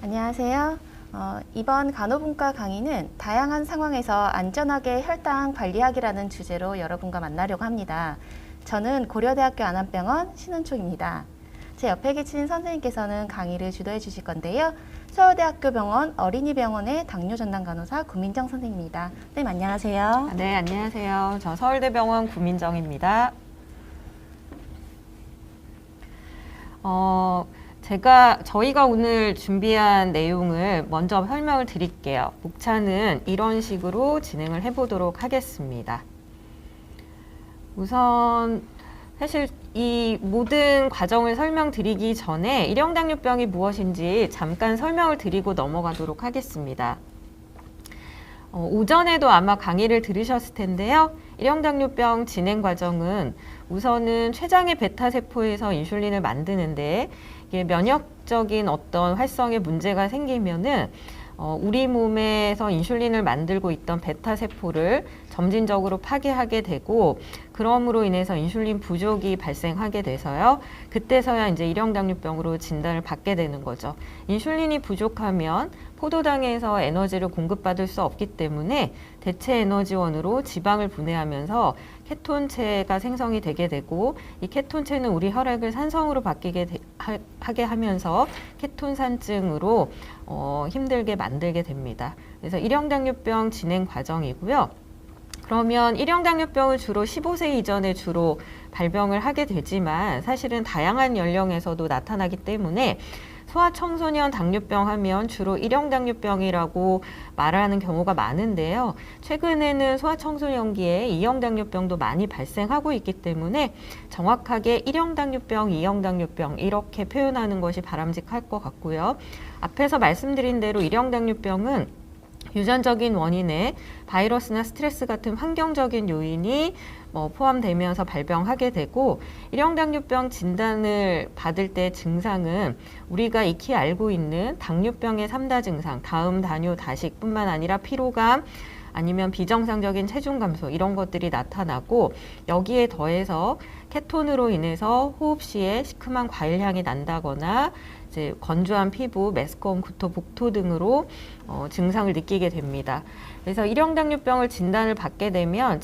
안녕하세요. 이번 간호분과 강의는 다양한 상황에서 안전하게 혈당 관리하기라는 주제로 여러분과 만나려고 합니다. 저는 고려대학교 안암병원 신은총입니다. 제 옆에 계신 선생님께서는 강의를 주도해 주실 건데요. 서울대학교 병원 어린이병원의 당뇨전담 간호사 구민정 선생님입니다. 선생님 안녕하세요. 네, 안녕하세요. 저 서울대병원 구민정입니다. 저희가 오늘 준비한 내용을 먼저 설명을 드릴게요. 목차는 이런 식으로 진행을 해보도록 하겠습니다. 우선 사실 이 모든 과정을 설명드리기 전에 일형당뇨병이 무엇인지 잠깐 설명을 드리고 넘어가도록 하겠습니다. 오전에도 아마 강의를 들으셨을 텐데요. 일형당뇨병 진행 과정은 우선은 췌장의 베타세포에서 인슐린을 만드는데 이게 면역적인 어떤 활성에 문제가 생기면은 우리 몸에서 인슐린을 만들고 있던 베타세포를 점진적으로 파괴하게 되고 그럼으로 인해서 인슐린 부족이 발생하게 돼서요. 그때서야 이제 일형당뇨병으로 진단을 받게 되는 거죠. 인슐린이 부족하면 포도당에서 에너지를 공급받을 수 없기 때문에 대체 에너지원으로 지방을 분해하면서 케톤체가 생성이 되게 되고 이 케톤체는 우리 혈액을 산성으로 바뀌게 하게 하면서 케톤산증으로 힘들게 만들게 됩니다. 그래서 일형당뇨병 진행 과정이고요. 그러면 일형당뇨병은 주로 15세 이전에 주로 발병을 하게 되지만 사실은 다양한 연령에서도 나타나기 때문에 소아청소년 당뇨병 하면 주로 일형당뇨병이라고 말하는 경우가 많은데요. 최근에는 소아청소년기에 이형당뇨병도 많이 발생하고 있기 때문에 정확하게 일형당뇨병, 이형당뇨병 이렇게 표현하는 것이 바람직할 것 같고요. 앞에서 말씀드린 대로 일형당뇨병은 유전적인 원인에 바이러스나 스트레스 같은 환경적인 요인이 포함되면서 발병하게 되고 일형당뇨병 진단을 받을 때 증상은 우리가 익히 알고 있는 당뇨병의 3다 증상, 다음, 다뇨, 다식뿐만 아니라 피로감, 아니면 비정상적인 체중 감소 이런 것들이 나타나고 여기에 더해서 케톤으로 인해서 호흡 시에 시큼한 과일향이 난다거나 이제 건조한 피부, 메스꺼움, 구토, 복토 등으로 증상을 느끼게 됩니다. 그래서 일형당뇨병을 진단을 받게 되면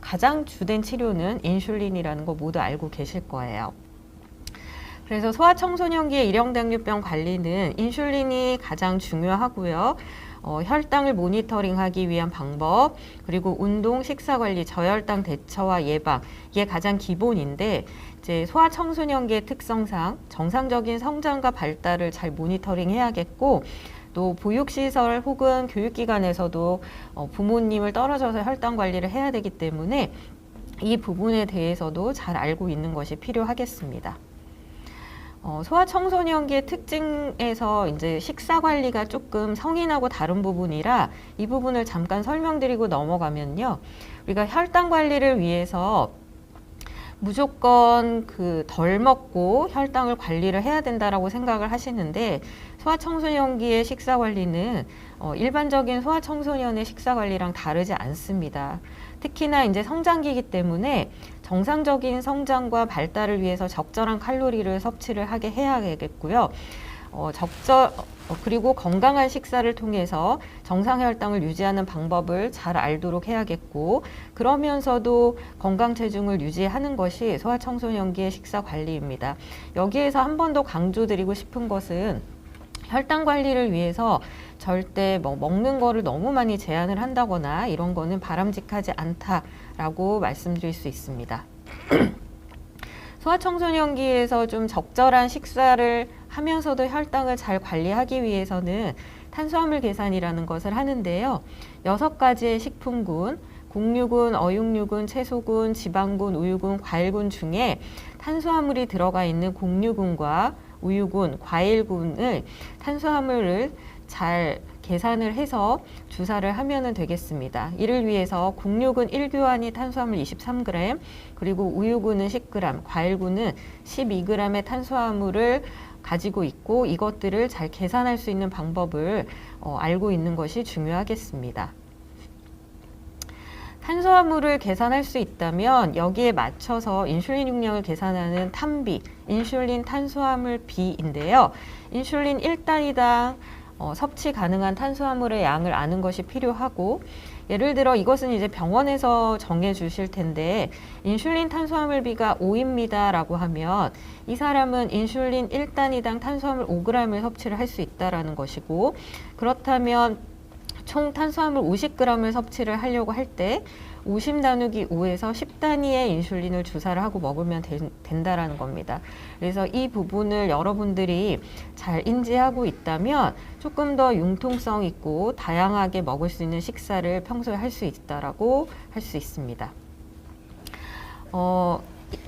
가장 주된 치료는 인슐린이라는 거 모두 알고 계실 거예요. 그래서 소아청소년기의 일형당뇨병 관리는 인슐린이 가장 중요하고요. 혈당을 모니터링하기 위한 방법, 그리고 운동, 식사관리, 저혈당 대처와 예방, 이게 가장 기본인데 이제 소아청소년기의 특성상 정상적인 성장과 발달을 잘 모니터링 해야겠고 또 보육시설 혹은 교육기관에서도 부모님을 떨어져서 혈당 관리를 해야 되기 때문에 이 부분에 대해서도 잘 알고 있는 것이 필요하겠습니다. 소아청소년기의 특징에서 이제 식사 관리가 조금 성인하고 다른 부분이라 이 부분을 잠깐 설명드리고 넘어가면요. 우리가 혈당 관리를 위해서 무조건 덜 먹고 혈당을 관리를 해야 된다라고 생각을 하시는데 소아청소년기의 식사 관리는 일반적인 소아청소년의 식사 관리랑 다르지 않습니다. 특히나 이제 성장기이기 때문에 정상적인 성장과 발달을 위해서 적절한 칼로리를 섭취를 하게 해야겠고요. 그리고 건강한 식사를 통해서 정상 혈당을 유지하는 방법을 잘 알도록 해야겠고 그러면서도 건강 체중을 유지하는 것이 소아청소년기의 식사 관리입니다. 여기에서 한 번 더 강조드리고 싶은 것은 혈당 관리를 위해서 절대 먹는 거를 너무 많이 제한을 한다거나 이런 거는 바람직하지 않다라고 말씀드릴 수 있습니다. 소아청소년기에서 좀 적절한 식사를 하면서도 혈당을 잘 관리하기 위해서는 탄수화물 계산이라는 것을 하는데요. 6가지의 식품군, 곡류군, 어육류군, 채소군, 지방군, 우유군, 과일군 중에 탄수화물이 들어가 있는 곡류군과 우유군, 과일군을 탄수화물을 잘 계산을 해서 주사를 하면 되겠습니다. 이를 위해서 곡류군 1교환이 탄수화물 23g, 그리고 우유군은 10g, 과일군은 12g의 탄수화물을 가지고 있고 이것들을 잘 계산할 수 있는 방법을 알고 있는 것이 중요하겠습니다. 탄수화물을 계산할 수 있다면 여기에 맞춰서 인슐린 용량을 계산하는 탄비, 인슐린 탄수화물 비인데요. 인슐린 1단위당 섭취 가능한 탄수화물의 양을 아는 것이 필요하고, 예를 들어 이것은 이제 병원에서 정해 주실 텐데 인슐린 탄수화물비가 5입니다 라고 하면 이 사람은 인슐린 1단위당 탄수화물 5g을 섭취를 할 수 있다라는 것이고, 그렇다면 총 탄수화물 50g을 섭취를 하려고 할 때 50 나누기 5에서 10단위의 인슐린을 주사를 하고 먹으면 된다라는 겁니다. 그래서 이 부분을 여러분들이 잘 인지하고 있다면 조금 더 융통성 있고 다양하게 먹을 수 있는 식사를 평소에 할 수 있다라고 할 수 있습니다.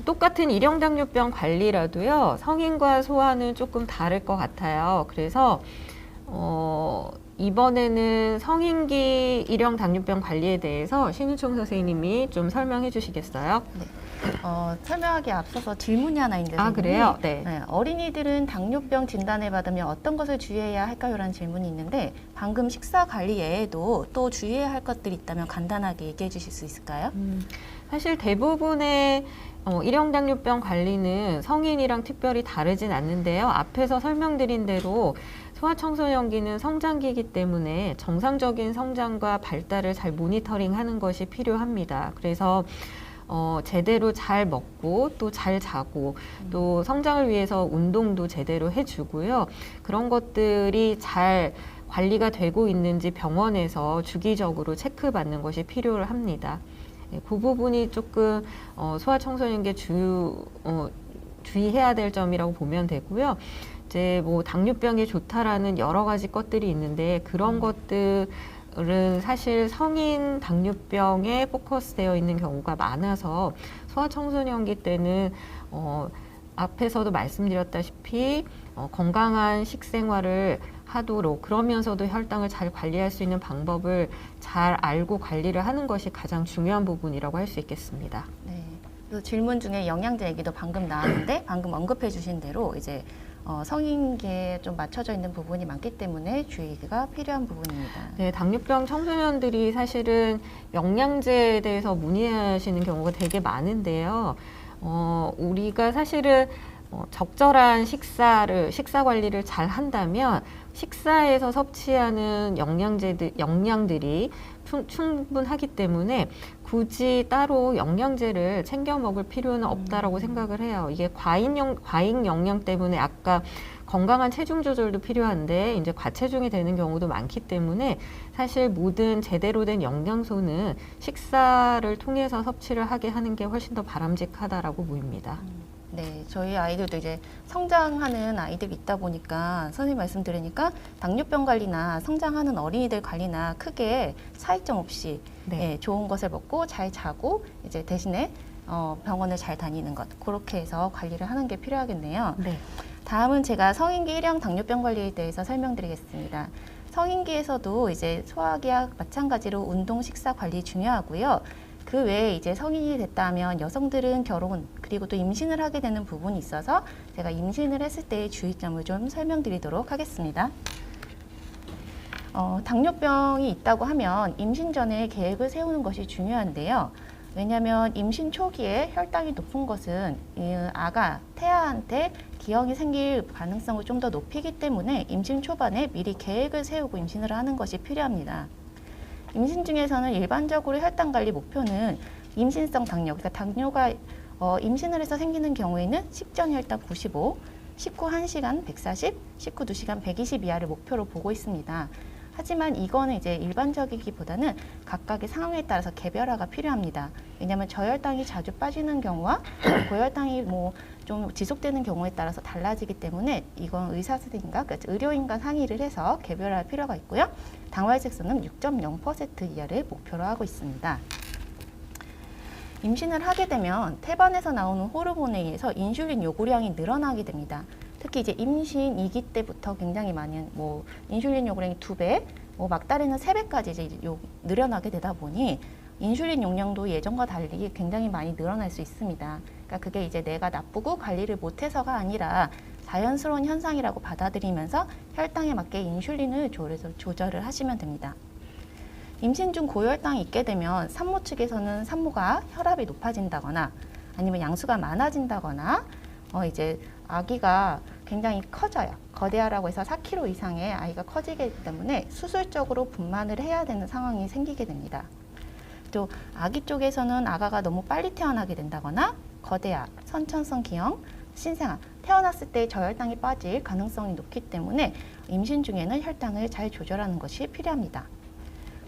똑같은 일형당뇨병 관리라도요, 성인과 소아는 조금 다를 것 같아요. 그래서 이번에는 성인기 일형 당뇨병 관리에 대해서 신은총 선생님이 좀 설명해 주시겠어요? 네. 설명하기 앞서서 질문이 하나 있는데. 아, 그래요? 네. 네. 어린이들은 당뇨병 진단을 받으면 어떤 것을 주의해야 할까요? 라는 질문이 있는데, 방금 식사 관리 외에도 또 주의해야 할 것들이 있다면 간단하게 얘기해 주실 수 있을까요? 사실 대부분의 일형 당뇨병 관리는 성인이랑 특별히 다르진 않는데요. 앞에서 설명드린 대로 소아청소년기는 성장기이기 때문에 정상적인 성장과 발달을 잘 모니터링하는 것이 필요합니다. 그래서 제대로 잘 먹고 또 잘 자고 또 성장을 위해서 운동도 제대로 해주고요. 그런 것들이 잘 관리가 되고 있는지 병원에서 주기적으로 체크받는 것이 필요합니다. 그 부분이 조금 소아청소년기에 주의해야 될 점이라고 보면 되고요. 이제 뭐 당뇨병이 좋다라는 여러 가지 것들이 있는데 그런 것들은 사실 성인 당뇨병에 포커스되어 있는 경우가 많아서 소아청소년기 때는 앞에서도 말씀드렸다시피 건강한 식생활을 하도록, 그러면서도 혈당을 잘 관리할 수 있는 방법을 잘 알고 관리를 하는 것이 가장 중요한 부분이라고 할 수 있겠습니다. 네. 또 질문 중에 영양제 얘기도 방금 나왔는데, 방금 언급해 주신 대로 이제 성인기에 좀 맞춰져 있는 부분이 많기 때문에 주의가 필요한 부분입니다. 네, 당뇨병 청소년들이 사실은 영양제에 대해서 문의하시는 경우가 되게 많은데요. 우리가 사실은 적절한 식사 관리를 잘 한다면 식사에서 섭취하는 영양들이 충분하기 때문에 굳이 따로 영양제를 챙겨 먹을 필요는 없다라고 생각을 해요. 이게 과잉 영양 때문에 아까 건강한 체중 조절도 필요한데 이제 과체중이 되는 경우도 많기 때문에 사실 모든 제대로 된 영양소는 식사를 통해서 섭취를 하게 하는 게 훨씬 더 바람직하다라고 보입니다. 네, 저희 아이들도 이제 성장하는 아이들이 있다 보니까 선생님 말씀 들으니까 당뇨병 관리나 성장하는 어린이들 관리나 크게 차이점 없이 네. 좋은 것을 먹고 잘 자고 이제 대신에 병원을 잘 다니는 것, 그렇게 해서 관리를 하는 게 필요하겠네요. 네. 다음은 제가 성인기 일형 당뇨병 관리에 대해서 설명드리겠습니다. 성인기에서도 이제 소아기와 마찬가지로 운동, 식사 관리 중요하고요. 그 외에 이제 성인이 됐다면 여성들은 결혼 그리고 또 임신을 하게 되는 부분이 있어서 제가 임신을 했을 때의 주의점을 좀 설명드리도록 하겠습니다. 당뇨병이 있다고 하면 임신 전에 계획을 세우는 것이 중요한데요. 왜냐하면 임신 초기에 혈당이 높은 것은 아가, 태아한테 기형이 생길 가능성을 좀 더 높이기 때문에 임신 초반에 미리 계획을 세우고 임신을 하는 것이 필요합니다. 임신 중에서는 일반적으로 혈당 관리 목표는 임신성 당뇨, 그러니까 당뇨가 임신을 해서 생기는 경우에는 식전 혈당 95, 식후 1시간 140, 식후 2시간 120 이하를 목표로 보고 있습니다. 하지만 이거는 이제 일반적이기보다는 각각의 상황에 따라서 개별화가 필요합니다. 왜냐하면 저혈당이 자주 빠지는 경우와 고혈당이 뭐 좀 지속되는 경우에 따라서 달라지기 때문에 이건 의사 선생님과 그러니까 의료인과 상의를 해서 개별화할 필요가 있고요. 당화혈색소는 6.0% 이하를 목표로 하고 있습니다. 임신을 하게 되면 태반에서 나오는 호르몬에 의해서 인슐린 요구량이 늘어나게 됩니다. 특히 이제 임신 2기 때부터 굉장히 많은 인슐린 요구량이 2배, 막달에는 3배까지 이제 늘어나게 되다 보니 인슐린 용량도 예전과 달리 굉장히 많이 늘어날 수 있습니다. 그러니까 그게 이제 내가 나쁘고 관리를 못해서가 아니라 자연스러운 현상이라고 받아들이면서 혈당에 맞게 인슐린을 조절을 하시면 됩니다. 임신 중 고혈당이 있게 되면 산모 측에서는 산모가 혈압이 높아진다거나 아니면 양수가 많아진다거나 이제 아기가 굉장히 커져요. 거대하라고 해서 4kg 이상의 아이가 커지기 때문에 수술적으로 분만을 해야 되는 상황이 생기게 됩니다. 또 아기 쪽에서는 아가가 너무 빨리 태어나게 된다거나 거대아, 선천성 기형, 신생아, 태어났을 때 저혈당이 빠질 가능성이 높기 때문에 임신 중에는 혈당을 잘 조절하는 것이 필요합니다.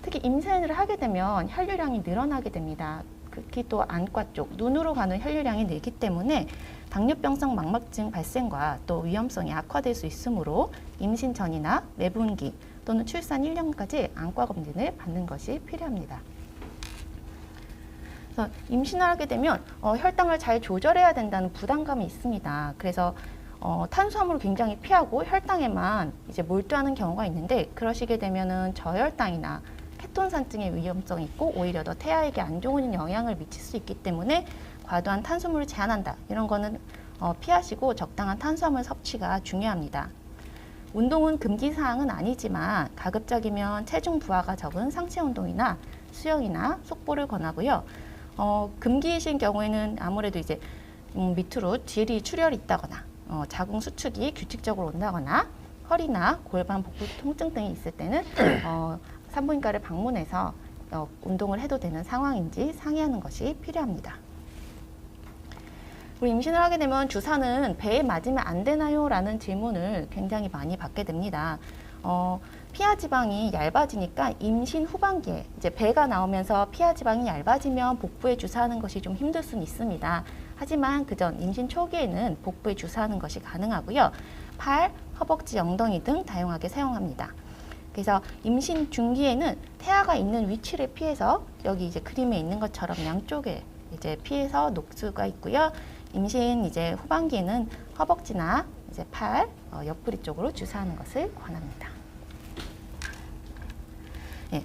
특히 임신을 하게 되면 혈류량이 늘어나게 됩니다. 특히 또 안과 쪽, 눈으로 가는 혈류량이 늘기 때문에 당뇨병성 망막증 발생과 또 위험성이 악화될 수 있으므로 임신 전이나 매분기 또는 출산 1년까지 안과 검진을 받는 것이 필요합니다. 그래서 임신을 하게 되면 혈당을 잘 조절해야 된다는 부담감이 있습니다. 그래서 탄수화물을 굉장히 피하고 혈당에만 이제 몰두하는 경우가 있는데 그러시게 되면은 저혈당이나 케톤산증의 위험성이 있고 오히려 더 태아에게 안 좋은 영향을 미칠 수 있기 때문에 과도한 탄수화물을 제한한다. 이런 거는 피하시고 적당한 탄수화물 섭취가 중요합니다. 운동은 금기사항은 아니지만 가급적이면 체중 부하가 적은 상체 운동이나 수영이나 속보를 권하고요. 금기이신 경우에는 아무래도 이제 밑으로 질이 출혈이 있다거나 자궁 수축이 규칙적으로 온다거나 허리나 골반 복부 통증 등이 있을 때는 산부인과를 방문해서 운동을 해도 되는 상황인지 상의하는 것이 필요합니다. 우리 임신을 하게 되면 주사는 배에 맞으면 안 되나요? 라는 질문을 굉장히 많이 받게 됩니다. 피하 지방이 얇아지니까 임신 후반기에 이제 배가 나오면서 피하 지방이 얇아지면 복부에 주사하는 것이 좀 힘들 수는 있습니다. 하지만 그전 임신 초기에는 복부에 주사하는 것이 가능하고요. 팔, 허벅지, 엉덩이 등 다양하게 사용합니다. 그래서 임신 중기에는 태아가 있는 위치를 피해서 여기 이제 그림에 있는 것처럼 양쪽에 이제 피해서 놓을 수가 있고요. 임신 이제 후반기에는 허벅지나 이제 팔, 옆구리 쪽으로 주사하는 것을 권합니다. 예,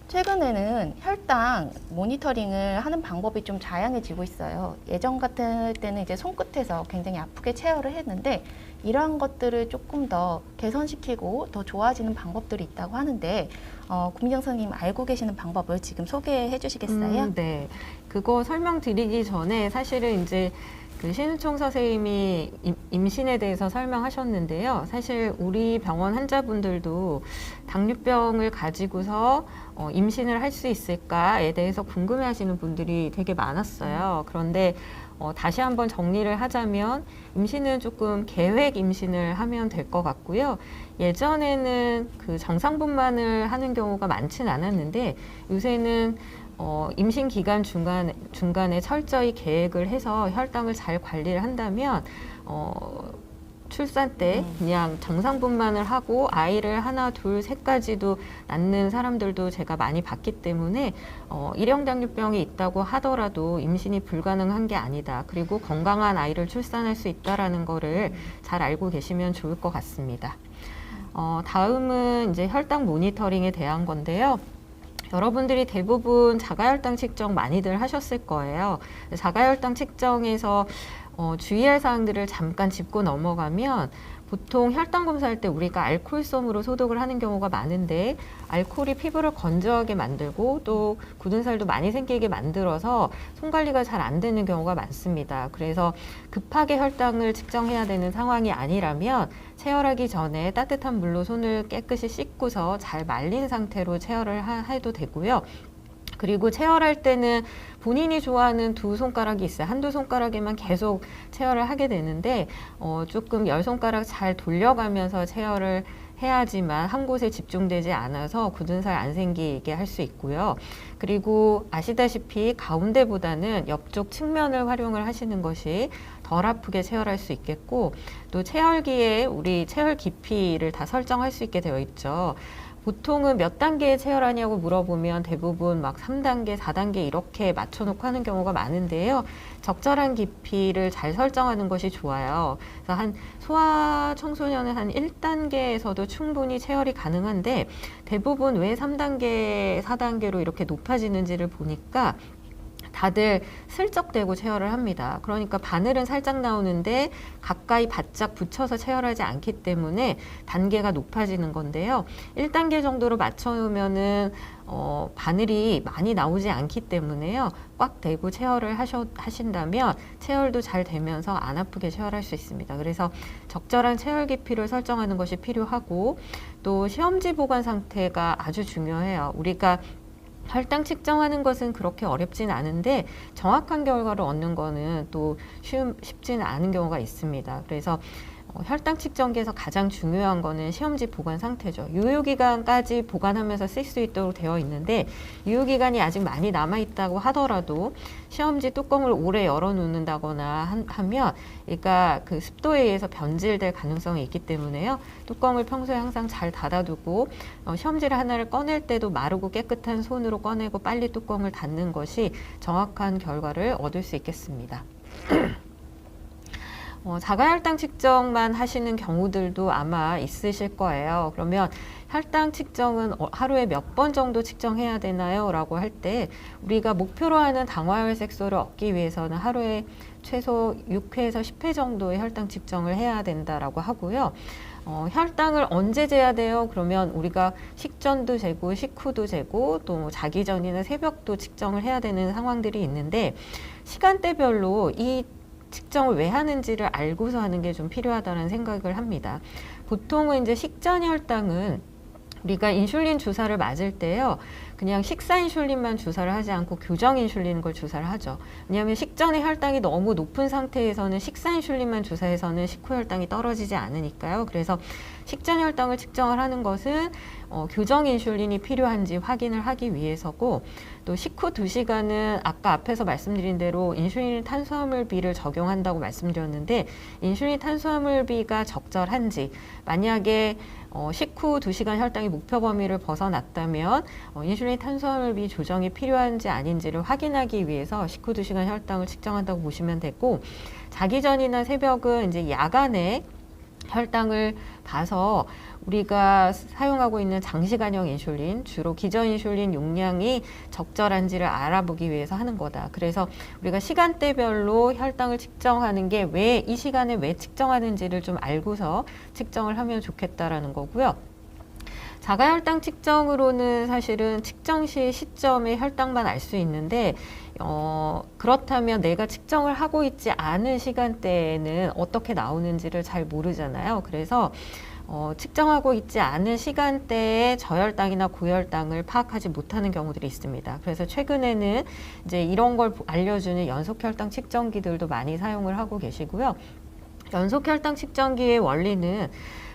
최근에는 혈당 모니터링을 하는 방법이 좀 다양해지고 있어요. 예전 같은 때는 이제 손끝에서 굉장히 아프게 체열을 했는데 이러한 것들을 조금 더 개선시키고 더 좋아지는 방법들이 있다고 하는데 구민정 선생님 알고 계시는 방법을 지금 소개해 주시겠어요? 네. 그거 설명드리기 전에 사실은 이제 그 신은총 선생님이 임신에 대해서 설명하셨는데요. 사실 우리 병원 환자분들도 당뇨병을 가지고서 임신을 할 수 있을까에 대해서 궁금해하시는 분들이 되게 많았어요. 그런데 다시 한번 정리를 하자면 임신은 조금 계획 임신을 하면 될 것 같고요. 예전에는 그 정상분만을 하는 경우가 많지는 않았는데 요새는 임신 기간 중간에 철저히 계획을 해서 혈당을 잘 관리를 한다면 출산 때 그냥 정상분만을 하고 아이를 하나, 둘, 셋까지도 낳는 사람들도 제가 많이 봤기 때문에 일형 당뇨병이 있다고 하더라도 임신이 불가능한 게 아니다. 그리고 건강한 아이를 출산할 수 있다라는 거를 잘 알고 계시면 좋을 것 같습니다. 다음은 이제 혈당 모니터링에 대한 건데요. 여러분들이 대부분 자가혈당 측정 많이들 하셨을 거예요. 자가혈당 측정에서 주의할 사항들을 잠깐 짚고 넘어가면 보통 혈당 검사할 때 우리가 알코올솜으로 소독을 하는 경우가 많은데 알코올이 피부를 건조하게 만들고 또 굳은 살도 많이 생기게 만들어서 손 관리가 잘 안 되는 경우가 많습니다. 그래서 급하게 혈당을 측정해야 되는 상황이 아니라면 체열하기 전에 따뜻한 물로 손을 깨끗이 씻고서 잘 말린 상태로 체열을 해도 되고요. 그리고 체열할 때는 본인이 좋아하는 두 손가락이 있어요. 한두 손가락에만 계속 체열을 하게 되는데 조금 열 손가락 잘 돌려가면서 체열을 해야지만 한 곳에 집중되지 않아서 굳은 살 안 생기게 할 수 있고요. 그리고 아시다시피 가운데보다는 옆쪽 측면을 활용을 하시는 것이 덜 아프게 체열할 수 있겠고 또 체열기에 우리 체열 깊이를 다 설정할 수 있게 되어 있죠. 보통은 몇 단계에 체열하냐고 물어보면 대부분 막 3단계, 4단계 이렇게 맞춰놓고 하는 경우가 많은데요. 적절한 깊이를 잘 설정하는 것이 좋아요. 그래서 한 소아 청소년은 한 1단계에서도 충분히 체열이 가능한데 대부분 왜 3단계, 4단계로 이렇게 높아지는지를 보니까 다들 슬쩍 대고 체열을 합니다. 그러니까 바늘은 살짝 나오는데 가까이 바짝 붙여서 체열하지 않기 때문에 단계가 높아지는 건데요. 1단계 정도로 맞춰놓으면은 바늘이 많이 나오지 않기 때문에요. 꽉 대고 체열을 하신다면 체열도 잘 되면서 안 아프게 체열할 수 있습니다. 그래서 적절한 체열 깊이를 설정하는 것이 필요하고 또 시험지 보관 상태가 아주 중요해요. 우리가 혈당 측정하는 것은 그렇게 어렵진 않은데 정확한 결과를 얻는 거는 또 쉽지는 않은 경우가 있습니다. 그래서 혈당 측정기에서 가장 중요한 거는 시험지 보관 상태죠. 유효기간까지 보관하면서 쓸 수 있도록 되어 있는데 유효기간이 아직 많이 남아있다고 하더라도 시험지 뚜껑을 오래 열어놓는다거나 하면 그러니까 그 습도에 의해서 변질될 가능성이 있기 때문에요. 뚜껑을 평소에 항상 잘 닫아두고 시험지를 하나를 꺼낼 때도 마르고 깨끗한 손으로 꺼내고 빨리 뚜껑을 닫는 것이 정확한 결과를 얻을 수 있겠습니다. 자가혈당 측정만 하시는 경우들도 아마 있으실 거예요. 그러면 혈당 측정은 하루에 몇 번 정도 측정해야 되나요? 라고 할 때 우리가 목표로 하는 당화혈색소를 얻기 위해서는 하루에 최소 6회에서 10회 정도의 혈당 측정을 해야 된다라고 하고요. 혈당을 언제 재야 돼요? 그러면 우리가 식전도 재고 식후도 재고 또 자기 전이나 새벽도 측정을 해야 되는 상황들이 있는데 시간대별로 이 측정을 왜 하는지를 알고서 하는 게 좀 필요하다는 생각을 합니다. 보통은 이제 식전 혈당은 우리가 인슐린 주사를 맞을 때요, 그냥 식사 인슐린만 주사를 하지 않고 교정 인슐린 걸 주사를 하죠. 왜냐하면 식전에 혈당이 너무 높은 상태에서는 식사 인슐린만 주사해서는 식후 혈당이 떨어지지 않으니까요. 그래서 식전 혈당을 측정을 하는 것은 교정 인슐린이 필요한지 확인을 하기 위해서고, 또 식후 2시간은 아까 앞에서 말씀드린 대로 인슐린 탄수화물비를 적용한다고 말씀드렸는데 인슐린 탄수화물비가 적절한지, 만약에 식후 2시간 혈당이 목표 범위를 벗어났다면 인슐린 탄수화물비 조정이 필요한지 아닌지를 확인하기 위해서 식후 2시간 혈당을 측정한다고 보시면 되고, 자기 전이나 새벽은 이제 야간에 혈당을 봐서 우리가 사용하고 있는 장시간형 인슐린, 주로 기저 인슐린 용량이 적절한지를 알아보기 위해서 하는 거다. 그래서 우리가 시간대별로 혈당을 측정하는 게 왜 이 시간에 왜 측정하는지를 좀 알고서 측정을 하면 좋겠다라는 거고요. 자가혈당 측정으로는 사실은 측정 시 시점의 혈당만 알 수 있는데 그렇다면 내가 측정을 하고 있지 않은 시간대에는 어떻게 나오는지를 잘 모르잖아요. 그래서 측정하고 있지 않은 시간대에 저혈당이나 고혈당을 파악하지 못하는 경우들이 있습니다. 그래서 최근에는 이제 이런 걸 알려주는 연속혈당 측정기들도 많이 사용을 하고 계시고요. 연속혈당 측정기의 원리는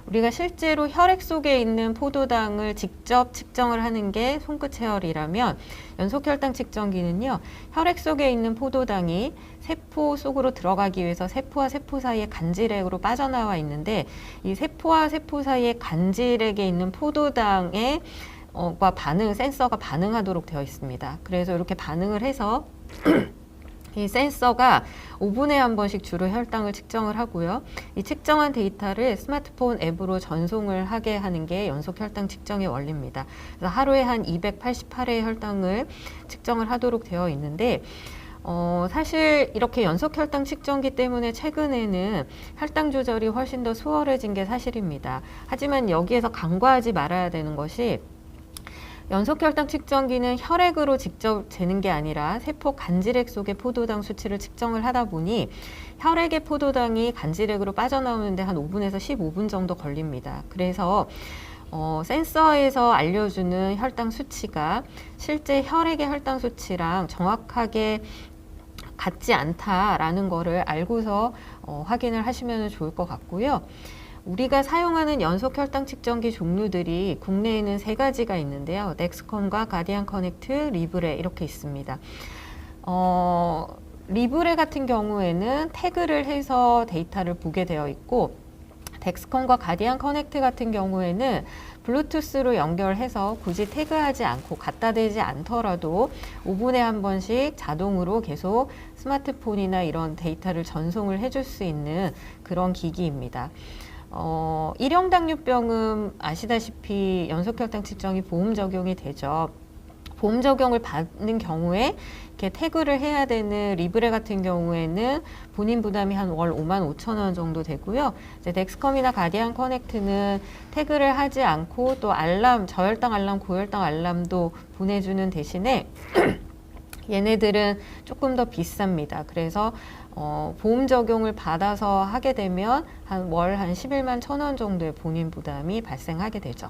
우리가 실제로 혈액 속에 있는 포도당을 직접 측정을 하는 게 손끝체열이라면, 연속혈당 측정기는요, 혈액 속에 있는 포도당이 세포 속으로 들어가기 위해서 세포와 세포 사이에 간질액으로 빠져나와 있는데, 이 세포와 세포 사이에 간질액에 있는 포도당에 센서가 반응하도록 되어 있습니다. 그래서 이렇게 반응을 해서 이 센서가 5분에 한 번씩 주로 혈당을 측정을 하고요. 이 측정한 데이터를 스마트폰 앱으로 전송을 하게 하는 게 연속 혈당 측정의 원리입니다. 그래서 하루에 한 288회의 혈당을 측정을 하도록 되어 있는데, 사실 이렇게 연속 혈당 측정기 때문에 최근에는 혈당 조절이 훨씬 더 수월해진 게 사실입니다. 하지만 여기에서 간과하지 말아야 되는 것이, 연속혈당 측정기는 혈액으로 직접 재는 게 아니라 세포 간질액 속의 포도당 수치를 측정을 하다 보니 혈액의 포도당이 간질액으로 빠져나오는데 한 5분에서 15분 정도 걸립니다. 그래서 센서에서 알려주는 혈당 수치가 실제 혈액의 혈당 수치랑 정확하게 같지 않다라는 거를 알고서 확인을 하시면 좋을 것 같고요. 우리가 사용하는 연속 혈당 측정기 종류들이 국내에는 3가지가 있는데요. 덱스콘과 가디안 커넥트, 리브레 이렇게 있습니다. 리브레 같은 경우에는 태그를 해서 데이터를 보게 되어 있고, 덱스콘과 가디안 커넥트 같은 경우에는 블루투스로 연결해서 굳이 태그하지 않고 갖다 대지 않더라도 5분에 한 번씩 자동으로 계속 스마트폰이나 이런 데이터를 전송을 해줄 수 있는 그런 기기입니다. 일형 당뇨병은 아시다시피 연속혈당 측정이 보험 적용이 되죠. 보험 적용을 받는 경우에 이렇게 태그를 해야 되는 리브레 같은 경우에는 본인 부담이 한 월 55,000원 정도 되고요. 이제 넥스컴이나 가디안 커넥트는 태그를 하지 않고 또 알람, 저혈당 알람, 고혈당 알람도 보내주는 대신에 얘네들은 조금 더 비쌉니다. 그래서 보험 적용을 받아서 하게 되면 월 한 11만 1,000원 정도의 본인 부담이 발생하게 되죠.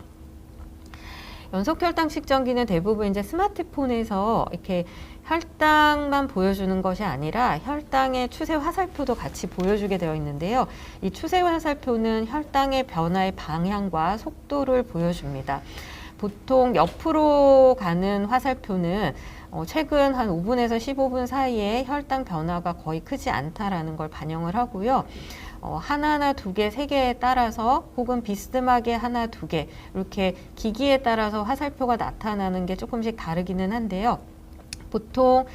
연속 혈당 측정기는 대부분 이제 스마트폰에서 이렇게 혈당만 보여주는 것이 아니라 혈당의 추세 화살표도 같이 보여주게 되어 있는데요. 이 추세 화살표는 혈당의 변화의 방향과 속도를 보여줍니다. 보통 옆으로 가는 화살표는 최근 한 5분에서 15분 사이에 혈당 변화가 거의 크지 않다라는 걸 반영을 하고요. 하나나 두 개, 세 개에 따라서 혹은 비스듬하게 하나, 두 개 이렇게 기기에 따라서 화살표가 나타나는 게 조금씩 다르기는 한데요. 보통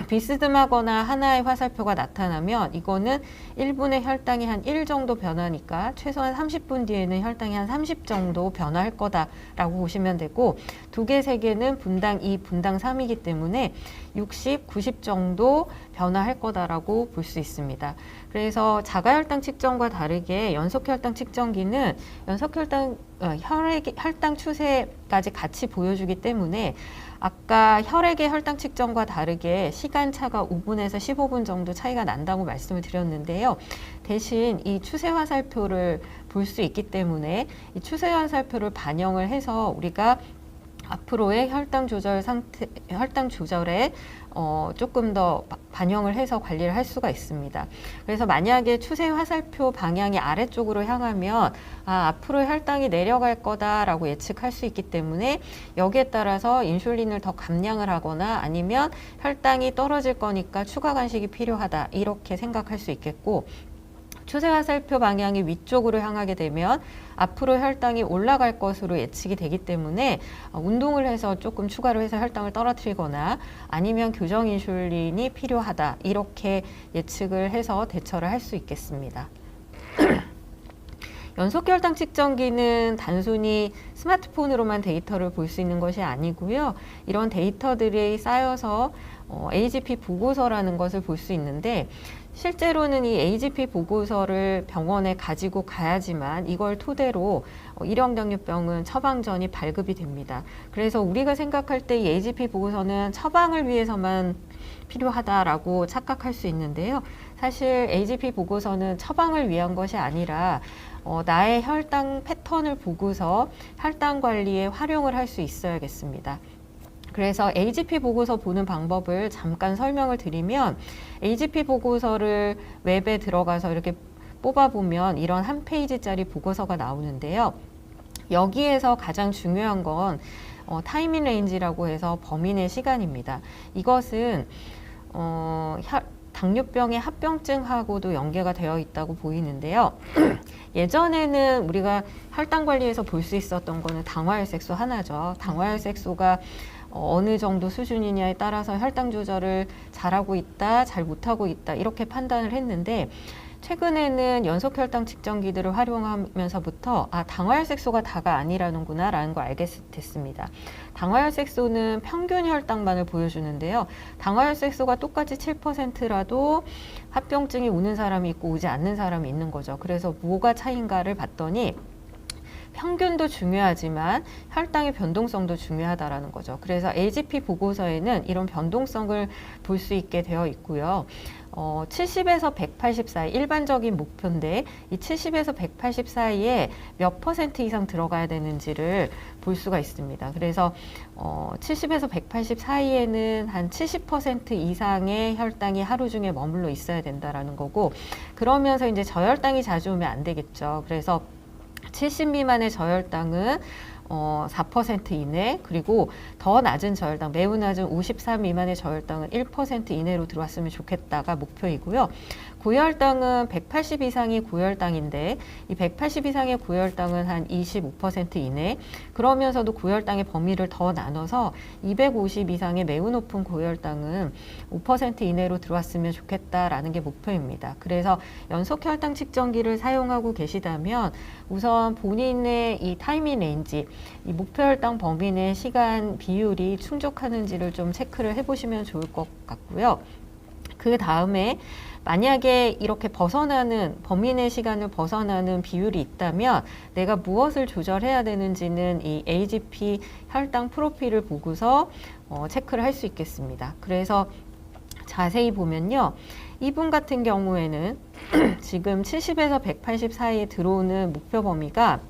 비스듬하거나 하나의 화살표가 나타나면 이거는 1분에 혈당이 한 1 정도 변하니까 최소한 30분 뒤에는 혈당이 한 30 정도 변화할 거다라고 보시면 되고, 두 개, 세 개는 분당 2, 분당 3이기 때문에 60, 90 정도 변화할 거다라고 볼 수 있습니다. 그래서 자가혈당 측정과 다르게 연속혈당 측정기는 혈당 추세까지 같이 보여주기 때문에 아까 혈액의 혈당 측정과 다르게 시간차가 5분에서 15분 정도 차이가 난다고 말씀을 드렸는데요. 대신 이 추세 화살표를 볼 수 있기 때문에 이 추세 화살표를 반영을 해서 우리가 앞으로의 혈당 조절에 조금 더 반영을 해서 관리를 할 수가 있습니다. 그래서 만약에 추세 화살표 방향이 아래쪽으로 향하면 앞으로 혈당이 내려갈 거다라고 예측할 수 있기 때문에 여기에 따라서 인슐린을 더 감량을 하거나 아니면 혈당이 떨어질 거니까 추가 간식이 필요하다 이렇게 생각할 수 있겠고, 추세 화살표 방향이 위쪽으로 향하게 되면 앞으로 혈당이 올라갈 것으로 예측이 되기 때문에 운동을 해서 조금 추가로 해서 혈당을 떨어뜨리거나 아니면 교정 인슐린이 필요하다 이렇게 예측을 해서 대처를 할 수 있겠습니다. 연속 혈당 측정기는 단순히 스마트폰으로만 데이터를 볼 수 있는 것이 아니고요. 이런 데이터들이 쌓여서 AGP 보고서라는 것을 볼 수 있는데, 실제로는 이 AGP 보고서를 병원에 가지고 가야지만 이걸 토대로 일형당뇨병은 처방전이 발급이 됩니다. 그래서 우리가 생각할 때 이 AGP 보고서는 처방을 위해서만 필요하다라고 착각할 수 있는데요. 사실 AGP 보고서는 처방을 위한 것이 아니라 나의 혈당 패턴을 보고서 혈당 관리에 활용을 할 수 있어야겠습니다. 그래서 AGP 보고서 보는 방법을 잠깐 설명을 드리면, AGP 보고서를 웹에 들어가서 이렇게 뽑아보면 이런 한 페이지짜리 보고서가 나오는데요. 여기에서 가장 중요한 건 타이밍 레인지라고 해서 범인의 시간입니다. 이것은 당뇨병의 합병증하고도 연계가 되어 있다고 보이는데요. 예전에는 우리가 혈당 관리에서 볼 수 있었던 거는 당화혈색소 하나죠. 당화혈색소가 어느 정도 수준이냐에 따라서 혈당 조절을 잘하고 있다, 잘 못하고 있다 이렇게 판단을 했는데, 최근에는 연속 혈당 측정기들을 활용하면서부터 당화혈색소가 다가 아니라는구나 라는 걸 알게 됐습니다. 당화혈색소는 평균 혈당만을 보여주는데요. 당화혈색소가 똑같이 7%라도 합병증이 오는 사람이 있고 오지 않는 사람이 있는 거죠. 그래서 뭐가 차이인가를 봤더니 평균도 중요하지만 혈당의 변동성도 중요하다라는 거죠. 그래서 AGP 보고서에는 이런 변동성을 볼 수 있게 되어 있고요. 70에서 180 사이 일반적인 목표인데, 이 70에서 180 사이에 몇 % 이상 들어가야 되는지를 볼 수가 있습니다. 그래서 70에서 180 사이에는 한 70% 이상의 혈당이 하루 중에 머물러 있어야 된다라는 거고, 그러면서 이제 저혈당이 자주 오면 안 되겠죠. 그래서 70 미만의 저혈당은 4% 이내, 그리고 더 낮은 저혈당, 매우 낮은 54 미만의 저혈당은 1% 이내로 들어왔으면 좋겠다가 목표이고요. 고혈당은 180 이상이 고혈당인데 이 180 이상의 고혈당은 한 25% 이내, 그러면서도 고혈당의 범위를 더 나눠서 250 이상의 매우 높은 고혈당은 5% 이내로 들어왔으면 좋겠다라는 게 목표입니다. 그래서 연속 혈당 측정기를 사용하고 계시다면 우선 본인의 이 타이밍 레인지, 이 목표 혈당 범위 내 시간 비율이 충족하는지를 좀 체크를 해보시면 좋을 것 같고요. 그 다음에 만약에 이렇게 벗어나는 범위 내 시간을 벗어나는 비율이 있다면 내가 무엇을 조절해야 되는지는 이 AGP 혈당 프로필을 보고서 체크를 할 수 있겠습니다. 그래서 자세히 보면요, 이분 같은 경우에는 지금 70에서 180 사이에 들어오는 목표 범위가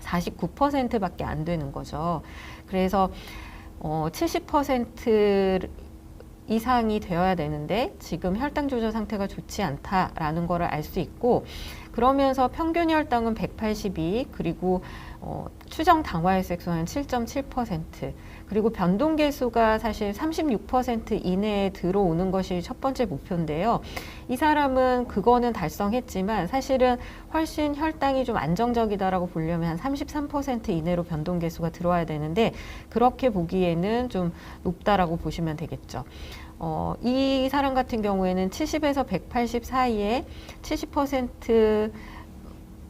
49%밖에 안 되는 거죠. 그래서 70% 이상이 되어야 되는데 지금 혈당 조절 상태가 좋지 않다라는 거를 알 수 있고, 그러면서 평균 혈당은 182, 그리고 추정 당화혈색소는 7.7%, 그리고 변동 계수가 사실 36% 이내에 들어오는 것이 첫 번째 목표인데요. 이 사람은 그거는 달성했지만 사실은 훨씬 혈당이 좀 안정적이다라고 보려면 한 33% 이내로 변동 계수가 들어와야 되는데 그렇게 보기에는 좀 높다라고 보시면 되겠죠. 이 사람 같은 경우에는 70에서 180 사이에 70%가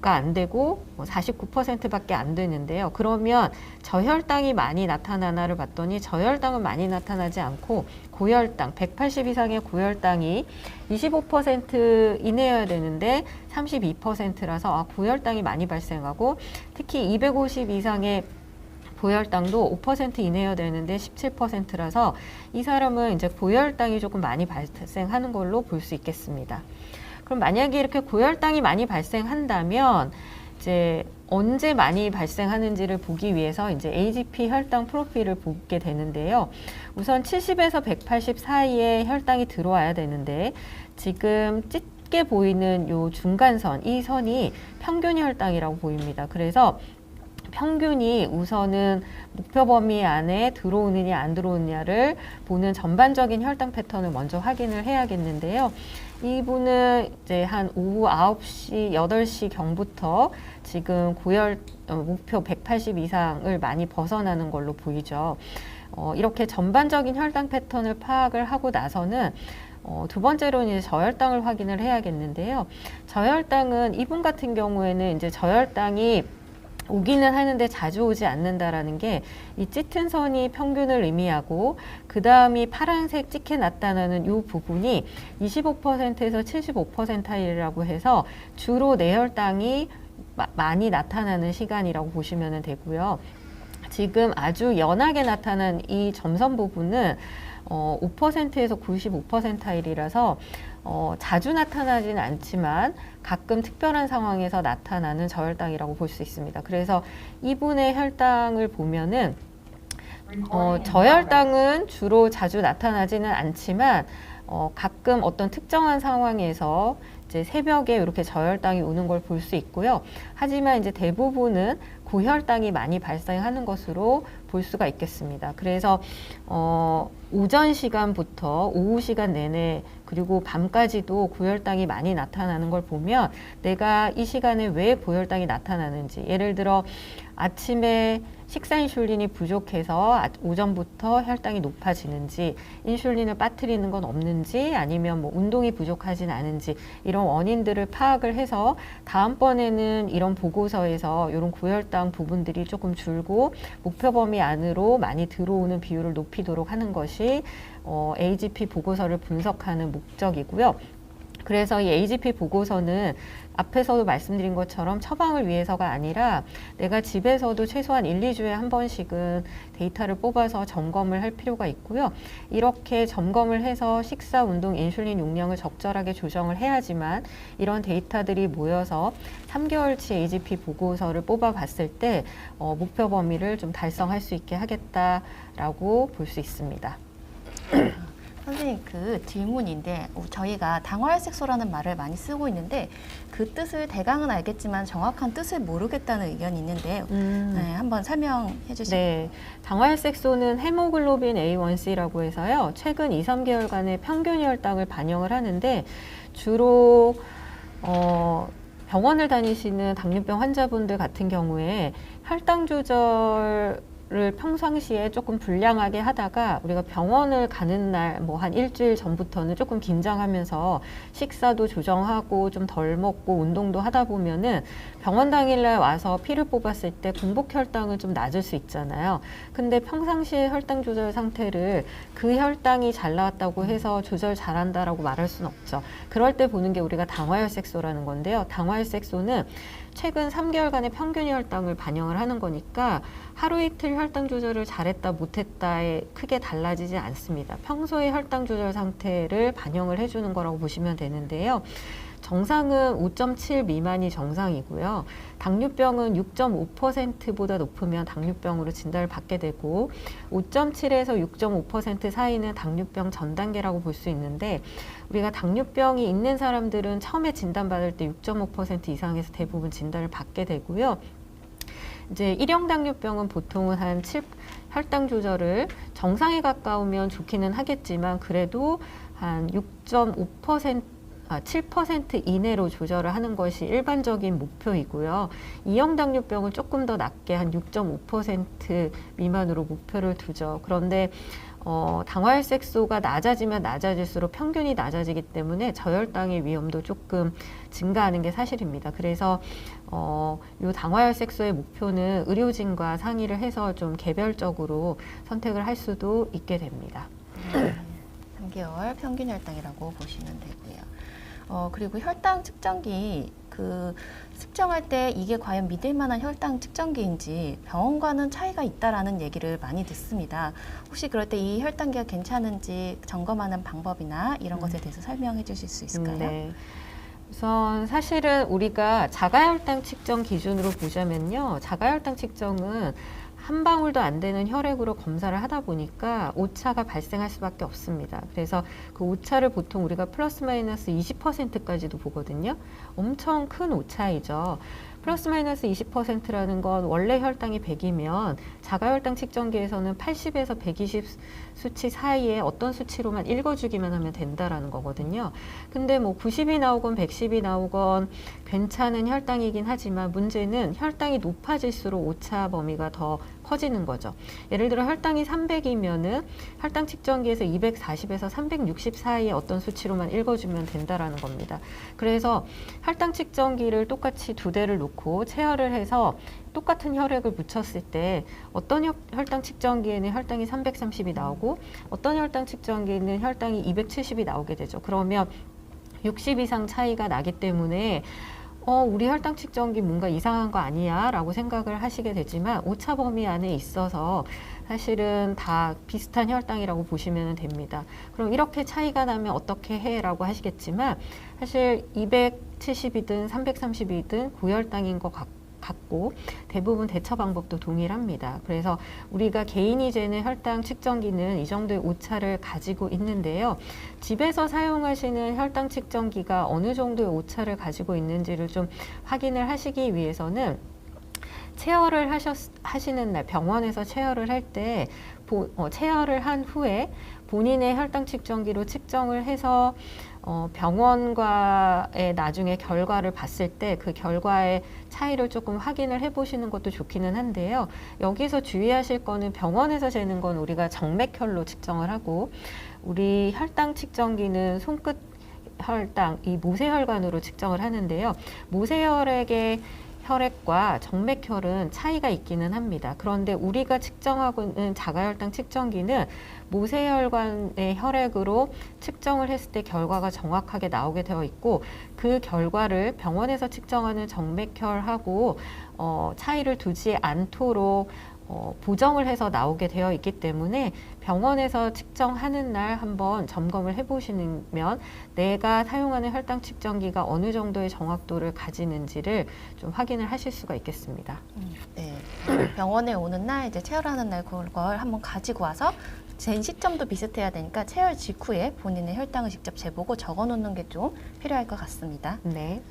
안 되고 49%밖에 안 되는데요. 그러면 저혈당이 많이 나타나나를 봤더니 저혈당은 많이 나타나지 않고 고혈당, 180 이상의 고혈당이 25% 이내여야 되는데 32%라서 고혈당이 많이 발생하고, 특히 250 이상의 고혈당도 5% 이내여야 되는데 17%라서 이 사람은 이제 고혈당이 조금 많이 발생하는 걸로 볼 수 있겠습니다. 그럼 만약에 이렇게 고혈당이 많이 발생한다면 이제 언제 많이 발생하는지를 보기 위해서 이제 AGP 혈당 프로필을 보게 되는데요. 우선 70에서 180 사이에 혈당이 들어와야 되는데 지금 짙게 보이는 요 중간선, 이 선이 평균 혈당이라고 보입니다. 그래서 평균이 우선은 목표 범위 안에 들어오느냐 안 들어오느냐를 보는 전반적인 혈당 패턴을 먼저 확인을 해야겠는데요. 이분은 이제 한 오후 9시, 8시 경부터 지금 목표 180 이상을 많이 벗어나는 걸로 보이죠. 이렇게 전반적인 혈당 패턴을 파악을 하고 나서는 두 번째로는 이제 저혈당을 확인을 해야겠는데요. 저혈당은 이분 같은 경우에는 이제 저혈당이 오기는 하는데 자주 오지 않는다라는 게 이 짙은 선이 평균을 의미하고, 그 다음이 파란색 짙게 나타나는 이 부분이 25%에서 75%이라고 해서 주로 뇌혈당이 많이 나타나는 시간이라고 보시면 되고요. 지금 아주 연하게 나타난 이 점선 부분은 5%에서 95%이라서 자주 나타나지는 않지만 가끔 특별한 상황에서 나타나는 저혈당이라고 볼 수 있습니다. 그래서 이분의 혈당을 보면은 저혈당은 주로 자주 나타나지는 않지만 가끔 어떤 특정한 상황에서 이제 새벽에 이렇게 저혈당이 오는 걸 볼 수 있고요. 하지만 이제 대부분은 고혈당이 많이 발생하는 것으로 볼 수가 있겠습니다. 그래서 오전 시간부터 오후 시간 내내 그리고 밤까지도 고혈당이 많이 나타나는 걸 보면 내가 이 시간에 왜 고혈당이 나타나는지, 예를 들어 아침에 식사 인슐린이 부족해서 오전부터 혈당이 높아지는지, 인슐린을 빠뜨리는 건 없는지, 아니면 뭐 운동이 부족하진 않은지, 이런 원인들을 파악을 해서 다음번에는 이런 보고서에서 이런 고혈당 부분들이 조금 줄고 목표 범위 안으로 많이 들어오는 비율을 높이도록 하는 것이 AGP 보고서를 분석하는 목적이고요. 그래서 이 AGP 보고서는 앞에서도 말씀드린 것처럼 처방을 위해서가 아니라 내가 집에서도 최소한 1, 2주에 한 번씩은 데이터를 뽑아서 점검을 할 필요가 있고요. 이렇게 점검을 해서 식사, 운동, 인슐린 용량을 적절하게 조정을 해야지만 이런 데이터들이 모여서 3개월치 AGP 보고서를 뽑아 봤을 때 목표 범위를 좀 달성할 수 있게 하겠다라고 볼 수 있습니다. 선생님 그 질문인데 저희가 당화혈색소라는 말을 많이 쓰고 있는데 그 뜻을 대강은 알겠지만 정확한 뜻을 모르겠다는 의견이 있는데 네, 한번 설명해 주시죠. 네, 당화혈색소는 헤모글로빈 A1C라고 해서요. 최근 2, 3개월간의 평균 혈당을 반영을 하는데 주로 병원을 다니시는 당뇨병 환자분들 같은 경우에 혈당 조절을 평상시에 조금 불량하게 하다가 우리가 병원을 가는 날 뭐 한 일주일 전부터는 조금 긴장하면서 식사도 조정하고 좀 덜 먹고 운동도 하다 보면은 병원 당일날 와서 피를 뽑았을 때 공복 혈당은 좀 낮을 수 있잖아요. 근데 평상시에 혈당 조절 상태를 그 혈당이 잘 나왔다고 해서 조절 잘한다라고 말할 수는 없죠. 그럴 때 보는 게 우리가 당화혈색소라는 건데요. 당화혈색소는 최근 3개월간의 평균 혈당을 반영을 하는 거니까 하루 이틀 혈당 조절을 잘했다 못했다에 크게 달라지지 않습니다. 평소의 혈당 조절 상태를 반영을 해주는 거라고 보시면 되는데요. 정상은 5.7 미만이 정상이고요. 당뇨병은 6.5%보다 높으면 당뇨병으로 진단을 받게 되고 5.7에서 6.5% 사이는 당뇨병 전 단계라고 볼 수 있는데 우리가 당뇨병이 있는 사람들은 처음에 진단받을 때 6.5% 이상에서 대부분 진단을 받게 되고요. 이제 일형 당뇨병은 보통은 한 7, 혈당 조절을 정상에 가까우면 좋기는 하겠지만 그래도 한 7% 이내로 조절을 하는 것이 일반적인 목표이고요. 2형 당뇨병은 조금 더 낮게 한 6.5% 미만으로 목표를 두죠. 그런데 당화혈색소가 낮아지면 낮아질수록 평균이 낮아지기 때문에 저혈당의 위험도 조금 증가하는 게 사실입니다. 그래서 이 당화혈색소의 목표는 의료진과 상의를 해서 좀 개별적으로 선택을 할 수도 있게 됩니다. 3개월 평균 혈당이라고 보시면 되고요. 그리고 혈당 측정기 측정할 때 이게 과연 믿을 만한 혈당 측정기인지 병원과는 차이가 있다라는 얘기를 많이 듣습니다. 혹시 그럴 때 이 혈당계가 괜찮은지 점검하는 방법이나 이런 것에 대해서 설명해 주실 수 있을까요? 네. 우선 사실은 우리가 자가혈당 측정 기준으로 보자면요. 자가혈당 측정은 한 방울도 안 되는 혈액으로 검사를 하다 보니까 오차가 발생할 수밖에 없습니다. 그래서 그 오차를 보통 우리가 플러스 마이너스 20%까지도 보거든요. 엄청 큰 오차이죠. 플러스 마이너스 20%라는 건 원래 혈당이 100이면 자가혈당 측정기에서는 80에서 120 수치 사이에 어떤 수치로만 읽어주기만 하면 된다라는 거거든요. 근데 뭐 90이 나오건 110이 나오건 괜찮은 혈당이긴 하지만 문제는 혈당이 높아질수록 오차 범위가 더 커지는 거죠. 예를 들어 혈당이 300이면은 혈당 측정기에서 240에서 360 사이에 어떤 수치로만 읽어주면 된다라는 겁니다. 그래서 혈당 측정기를 똑같이 두 대를 놓고 체열을 해서 똑같은 혈액을 묻혔을 때 어떤 혈당 측정기에는 혈당이 330이 나오고 어떤 혈당 측정기에는 혈당이 270이 나오게 되죠. 그러면 60 이상 차이가 나기 때문에 우리 혈당 측정기 뭔가 이상한 거 아니야? 라고 생각을 하시게 되지만 오차 범위 안에 있어서 사실은 다 비슷한 혈당이라고 보시면 됩니다. 그럼 이렇게 차이가 나면 어떻게 해? 라고 하시겠지만 사실 270이든 330이든 고혈당인 것 같고 대부분 대처 방법도 동일합니다. 그래서 우리가 개인이 재는 혈당 측정기는 이 정도의 오차를 가지고 있는데요. 집에서 사용하시는 혈당 측정기가 어느 정도의 오차를 가지고 있는지를 좀 확인을 하시기 위해서는 체열을 하시는 날 병원에서 체열을 할 때 체열을 한 후에 본인의 혈당 측정기로 측정을 해서 병원과의 나중에 결과를 봤을 때 그 결과의 차이를 조금 확인을 해보시는 것도 좋기는 한데요. 여기서 주의하실 거는 병원에서 재는 건 우리가 정맥혈로 측정을 하고 우리 혈당 측정기는 손끝 혈당, 이 모세혈관으로 측정을 하는데요. 모세혈액의 혈액과 정맥혈은 차이가 있기는 합니다. 그런데 우리가 측정하고 있는 자가혈당 측정기는 모세혈관의 혈액으로 측정을 했을 때 결과가 정확하게 나오게 되어 있고 그 결과를 병원에서 측정하는 정맥혈하고 차이를 두지 않도록 보정을 해서 나오게 되어 있기 때문에 병원에서 측정하는 날 한번 점검을 해보시면 내가 사용하는 혈당 측정기가 어느 정도의 정확도를 가지는지를 좀 확인을 하실 수가 있겠습니다. 네. 병원에 오는 날 이제 체열하는 날 그걸 한번 가지고 와서 잰 시점도 비슷해야 되니까 체열 직후에 본인의 혈당을 직접 재보고 적어놓는 게 좀 필요할 것 같습니다. 네.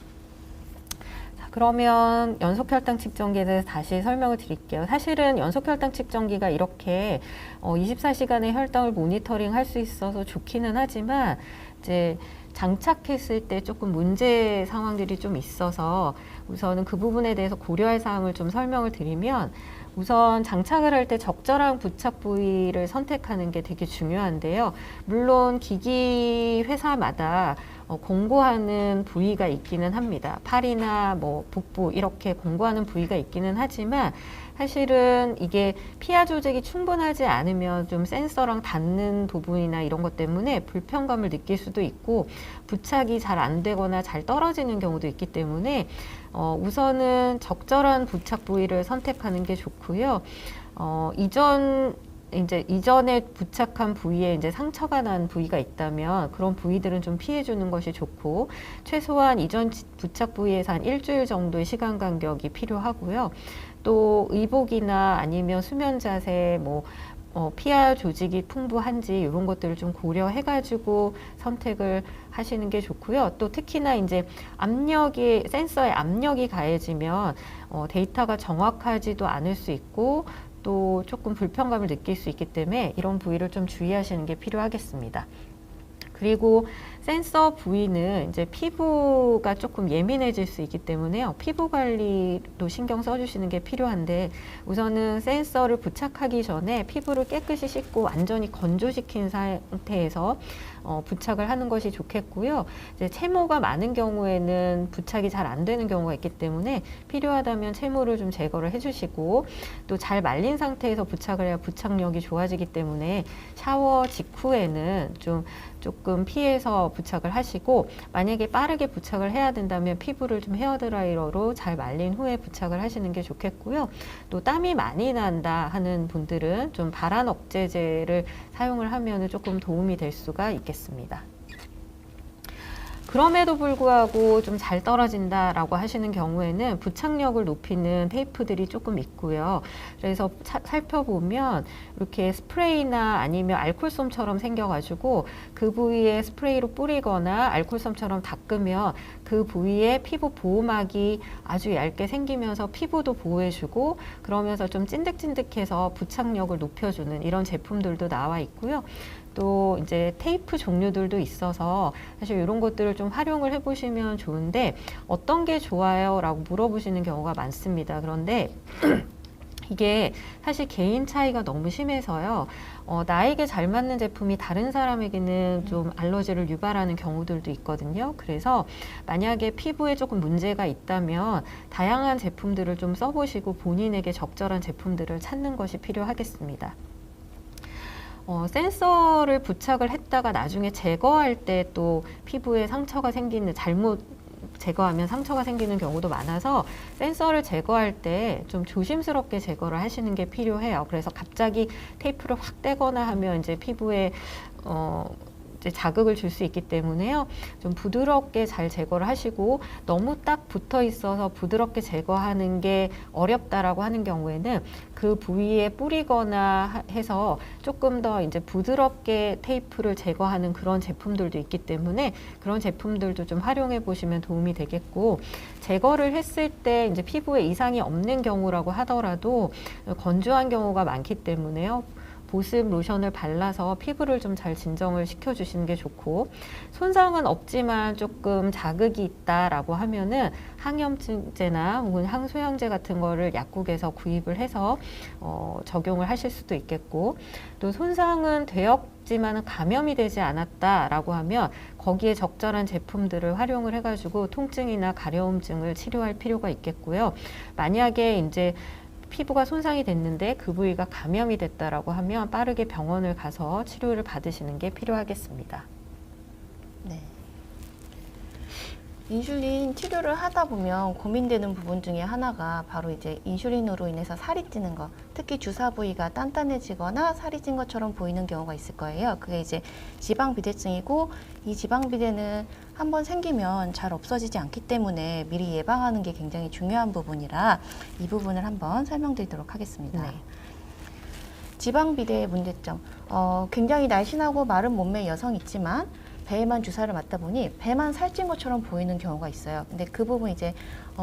자, 그러면 연속혈당 측정기에 대해서 다시 설명을 드릴게요. 사실은 연속혈당 측정기가 이렇게 24시간의 혈당을 모니터링 할 수 있어서 좋기는 하지만 이제 장착했을 때 조금 문제 상황들이 좀 있어서 우선은 그 부분에 대해서 고려할 사항을 좀 설명을 드리면, 우선 장착을 할 때 적절한 부착 부위를 선택하는 게 되게 중요한데요. 물론 기기 회사마다 공고하는 부위가 있기는 합니다. 팔이나 뭐 복부 이렇게 공고하는 부위가 있기는 하지만 사실은 이게 피하 조직이 충분하지 않으면 좀 센서랑 닿는 부분이나 이런 것 때문에 불편감을 느낄 수도 있고 부착이 잘 안 되거나 잘 떨어지는 경우도 있기 때문에 우선은 적절한 부착 부위를 선택하는 게 좋고요. 이전에 부착한 부위에 이제 상처가 난 부위가 있다면 그런 부위들은 좀 피해 주는 것이 좋고, 최소한 이전 부착 부위에서 한 일주일 정도의 시간 간격이 필요하고요. 또 의복이나 아니면 수면 자세, 피하 조직이 풍부한지 이런 것들을 좀 고려해가지고 선택을 하시는 게 좋고요. 또 특히나 이제 센서에 압력이 가해지면 데이터가 정확하지도 않을 수 있고 또 조금 불편감을 느낄 수 있기 때문에 이런 부위를 좀 주의하시는 게 필요하겠습니다. 그리고 센서 부위는 이제 피부가 조금 예민해질 수 있기 때문에요. 피부 관리도 신경 써주시는 게 필요한데, 우선은 센서를 부착하기 전에 피부를 깨끗이 씻고 완전히 건조시킨 상태에서 부착을 하는 것이 좋겠고요. 이제 채모가 많은 경우에는 부착이 잘 안 되는 경우가 있기 때문에 필요하다면 채모를 좀 제거를 해주시고, 또 잘 말린 상태에서 부착을 해야 부착력이 좋아지기 때문에 샤워 직후에는 조금 피해서 부착을 하시고, 만약에 빠르게 부착을 해야 된다면 피부를 좀 헤어드라이어로 잘 말린 후에 부착을 하시는 게 좋겠고요. 또 땀이 많이 난다 하는 분들은 좀 발한 억제제를 사용을 하면 조금 도움이 될 수가 있겠습니다. 그럼에도 불구하고 좀 잘 떨어진다라고 하시는 경우에는 부착력을 높이는 테이프들이 조금 있고요. 그래서 살펴보면 이렇게 스프레이나 아니면 알콜솜처럼 생겨가지고 그 부위에 스프레이로 뿌리거나 알콜솜처럼 닦으면 그 부위에 피부 보호막이 아주 얇게 생기면서 피부도 보호해주고 그러면서 좀 찐득찐득해서 부착력을 높여주는 이런 제품들도 나와 있고요. 또 이제 테이프 종류들도 있어서 사실 이런 것들을 좀 활용을 해보시면 좋은데, 어떤 게 좋아요? 라고 물어보시는 경우가 많습니다. 그런데 이게 사실 개인 차이가 너무 심해서요. 나에게 잘 맞는 제품이 다른 사람에게는 좀 알러지를 유발하는 경우들도 있거든요. 그래서 만약에 피부에 조금 문제가 있다면 다양한 제품들을 좀 써보시고 본인에게 적절한 제품들을 찾는 것이 필요하겠습니다. 센서를 부착을 했다가 나중에 제거할 때 또 피부에 상처가 잘못 제거하면 상처가 생기는 경우도 많아서 센서를 제거할 때 좀 조심스럽게 제거를 하시는 게 필요해요. 그래서 갑자기 테이프를 확 떼거나 하면 이제 피부에 이제 자극을 줄 수 있기 때문에요. 좀 부드럽게 잘 제거를 하시고, 너무 딱 붙어 있어서 부드럽게 제거하는 게 어렵다라고 하는 경우에는 그 부위에 뿌리거나 해서 조금 더 이제 부드럽게 테이프를 제거하는 그런 제품들도 있기 때문에 그런 제품들도 좀 활용해 보시면 도움이 되겠고, 제거를 했을 때 이제 피부에 이상이 없는 경우라고 하더라도 건조한 경우가 많기 때문에요. 보습 로션을 발라서 피부를 좀 잘 진정을 시켜주시는 게 좋고, 손상은 없지만 조금 자극이 있다라고 하면은 항염증제나 혹은 항소량제 같은 거를 약국에서 구입을 해서 적용을 하실 수도 있겠고, 또 손상은 되었지만 감염이 되지 않았다라고 하면 거기에 적절한 제품들을 활용을 해가지고 통증이나 가려움증을 치료할 필요가 있겠고요. 만약에 이제 피부가 손상이 됐는데 그 부위가 감염이 됐다라고 하면 빠르게 병원을 가서 치료를 받으시는 게 필요하겠습니다. 네. 인슐린 치료를 하다 보면 고민되는 부분 중에 하나가 바로 이제 인슐린으로 인해서 살이 찌는 거, 특히 주사 부위가 단단해지거나 살이 찐 것처럼 보이는 경우가 있을 거예요. 그게 이제 지방 비대증이고, 이 지방 비대는 한번 생기면 잘 없어지지 않기 때문에 미리 예방하는 게 굉장히 중요한 부분이라 이 부분을 한번 설명드리도록 하겠습니다. 네. 지방 비대의 문제점. 굉장히 날씬하고 마른 몸매의 여성이 있지만 배에만 주사를 맞다 보니 배만 살찐 것처럼 보이는 경우가 있어요. 근데 그 부분 이제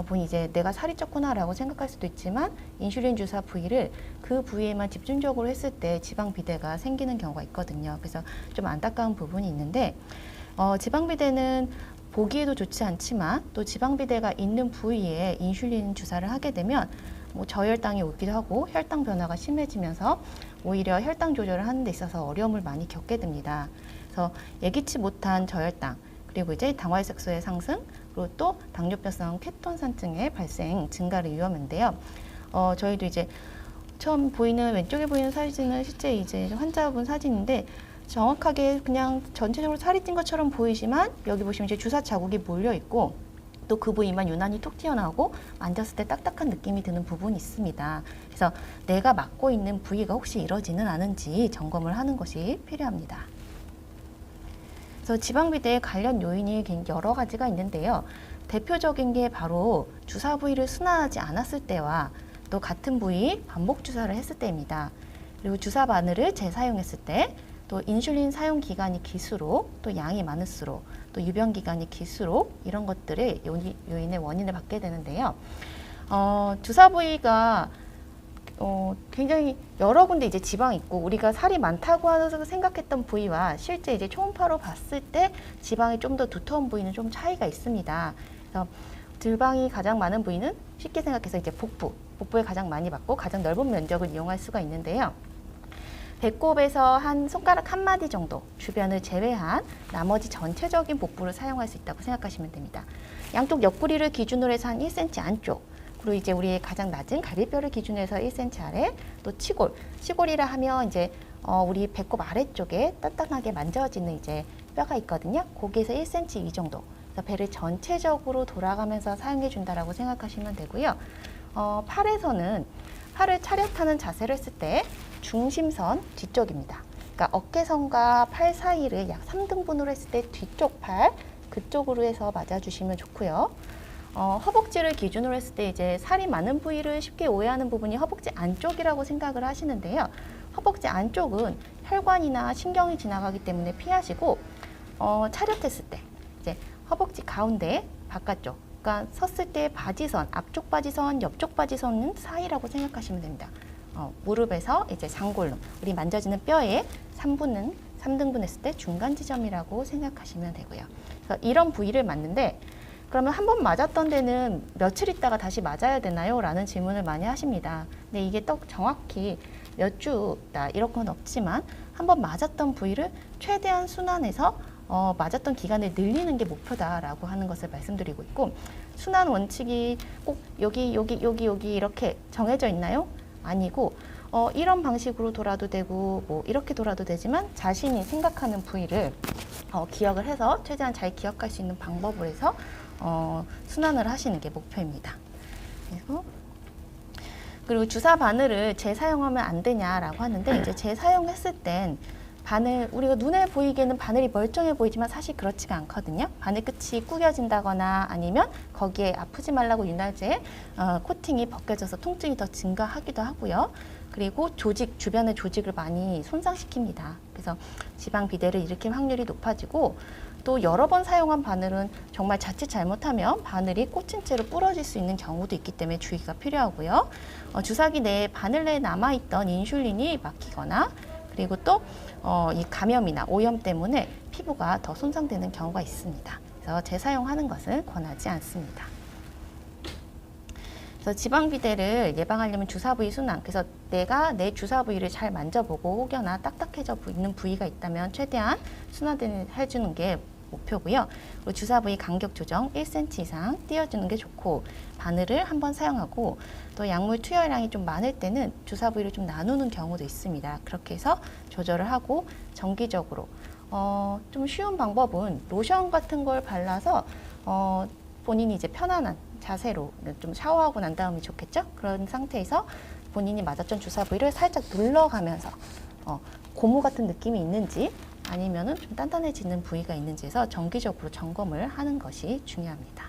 본인이 이제 내가 살이 쪘구나라고 생각할 수도 있지만 인슐린 주사 부위를 그 부위에만 집중적으로 했을 때 지방 비대가 생기는 경우가 있거든요. 그래서 좀 안타까운 부분이 있는데 지방 비대는 보기에도 좋지 않지만 또 지방 비대가 있는 부위에 인슐린 주사를 하게 되면 뭐 저혈당이 오기도 하고 혈당 변화가 심해지면서 오히려 혈당 조절을 하는 데 있어서 어려움을 많이 겪게 됩니다. 그래서 예기치 못한 저혈당, 그리고 이제 당화혈색소의 상승, 그리고 또 당뇨병성 케톤산증의 발생, 증가를 위험인데요. 저희도 이제 처음 보이는 왼쪽에 보이는 사진은 실제 이제 환자분 사진인데 정확하게 그냥 전체적으로 살이 찐 것처럼 보이지만 여기 보시면 이제 주사 자국이 몰려 있고 또 그 부위만 유난히 톡 튀어나오고 만졌을 때 딱딱한 느낌이 드는 부분이 있습니다. 그래서 내가 맡고 있는 부위가 혹시 이러지는 않은지 점검을 하는 것이 필요합니다. 그래서 지방비대의 관련 요인이 여러 가지가 있는데요. 대표적인 게 바로 주사 부위를 순환하지 않았을 때와 또 같은 부위 반복 주사를 했을 때입니다. 그리고 주사 바늘을 재사용했을 때, 또 인슐린 사용 기간이 길수록, 또 양이 많을수록, 또 유병 기간이 길수록 이런 것들의 요인의 원인을 받게 되는데요. 주사 부위가 굉장히 여러 군데 이제 지방이 있고 우리가 살이 많다고 해서 생각했던 부위와 실제 이제 초음파로 봤을 때 지방이 좀 더 두터운 부위는 좀 차이가 있습니다. 그래서 지방이 가장 많은 부위는 쉽게 생각해서 이제 복부에 가장 많이 받고 가장 넓은 면적을 이용할 수가 있는데요. 배꼽에서 한 손가락 한 마디 정도 주변을 제외한 나머지 전체적인 복부를 사용할 수 있다고 생각하시면 됩니다. 양쪽 옆구리를 기준으로 해서 한 1cm 안쪽, 그리고 이제 우리의 가장 낮은 갈비뼈를 기준으로 해서 1cm 아래, 또 치골이라 하면 이제 우리 배꼽 아래쪽에 단단하게 만져지는 이제 뼈가 있거든요. 거기에서 1cm 이 정도. 그래서 배를 전체적으로 돌아가면서 사용해 준다라고 생각하시면 되고요. 팔에서는 팔을 차렷하는 자세를 했을 때 중심선 뒤쪽입니다. 그러니까 어깨선과 팔 사이를 약 3등분으로 했을 때 뒤쪽 팔 그쪽으로 해서 맞아주시면 좋고요. 허벅지를 기준으로 했을 때 이제 살이 많은 부위를 쉽게 오해하는 부분이 허벅지 안쪽이라고 생각을 하시는데요. 허벅지 안쪽은 혈관이나 신경이 지나가기 때문에 피하시고 차렷했을 때 이제 허벅지 가운데 바깥쪽, 그러니까 섰을 때 바지선, 앞쪽 바지선, 옆쪽 바지선 사이라고 생각하시면 됩니다. 무릎에서 이제 장골름, 우리 만져지는 뼈의 3등분 했을 때 중간 지점이라고 생각하시면 되고요. 그래서 이런 부위를 맞는데 그러면 한 번 맞았던 데는 며칠 있다가 다시 맞아야 되나요? 라는 질문을 많이 하십니다. 근데 이게 딱 정확히 몇 주다 이런 건 없지만 한 번 맞았던 부위를 최대한 순환해서 맞았던 기간을 늘리는 게 목표다라고 하는 것을 말씀드리고 있고, 순환 원칙이 꼭 여기 이렇게 정해져 있나요? 아니고 이런 방식으로 돌아도 되고 뭐 이렇게 돌아도 되지만 자신이 생각하는 부위를 기억을 해서 최대한 잘 기억할 수 있는 방법을 해서 순환을 하시는 게 목표입니다. 그리고 주사 바늘을 재사용하면 안 되냐라고 하는데 이제 재사용했을 땐 바늘, 우리가 눈에 보이기에는 바늘이 멀쩡해 보이지만 사실 그렇지가 않거든요. 바늘 끝이 구겨진다거나 아니면 거기에 아프지 말라고 윤활제 코팅이 벗겨져서 통증이 더 증가하기도 하고요. 그리고 주변의 조직을 많이 손상시킵니다. 그래서 지방 비대를 일으킬 확률이 높아지고, 또 여러 번 사용한 바늘은 정말 자칫 잘못하면 바늘이 꽂힌 채로 부러질 수 있는 경우도 있기 때문에 주의가 필요하고요. 주사기 내에 바늘 내에 남아있던 인슐린이 막히거나 그리고 또 이 감염이나 오염 때문에 피부가 더 손상되는 경우가 있습니다. 그래서 재사용하는 것은 권하지 않습니다. 그래서 지방 비대를 예방하려면 주사 부위 순환, 그래서 내가 내 주사 부위를 잘 만져보고 혹여나 딱딱해져 있는 부위가 있다면 최대한 순환해 주는 게 목표고요. 그리고 주사 부위 간격 조정 1cm 이상 띄워주는 게 좋고, 바늘을 한번 사용하고 또 약물 투여량이 좀 많을 때는 주사 부위를 좀 나누는 경우도 있습니다. 그렇게 해서 조절을 하고 정기적으로 좀 쉬운 방법은 로션 같은 걸 발라서 본인이 이제 편안한 자세로 좀 샤워하고 난 다음이 좋겠죠? 그런 상태에서 본인이 맞았던 주사 부위를 살짝 눌러가면서 고무 같은 느낌이 있는지 아니면은 좀 단단해지는 부위가 있는지 해서 정기적으로 점검을 하는 것이 중요합니다.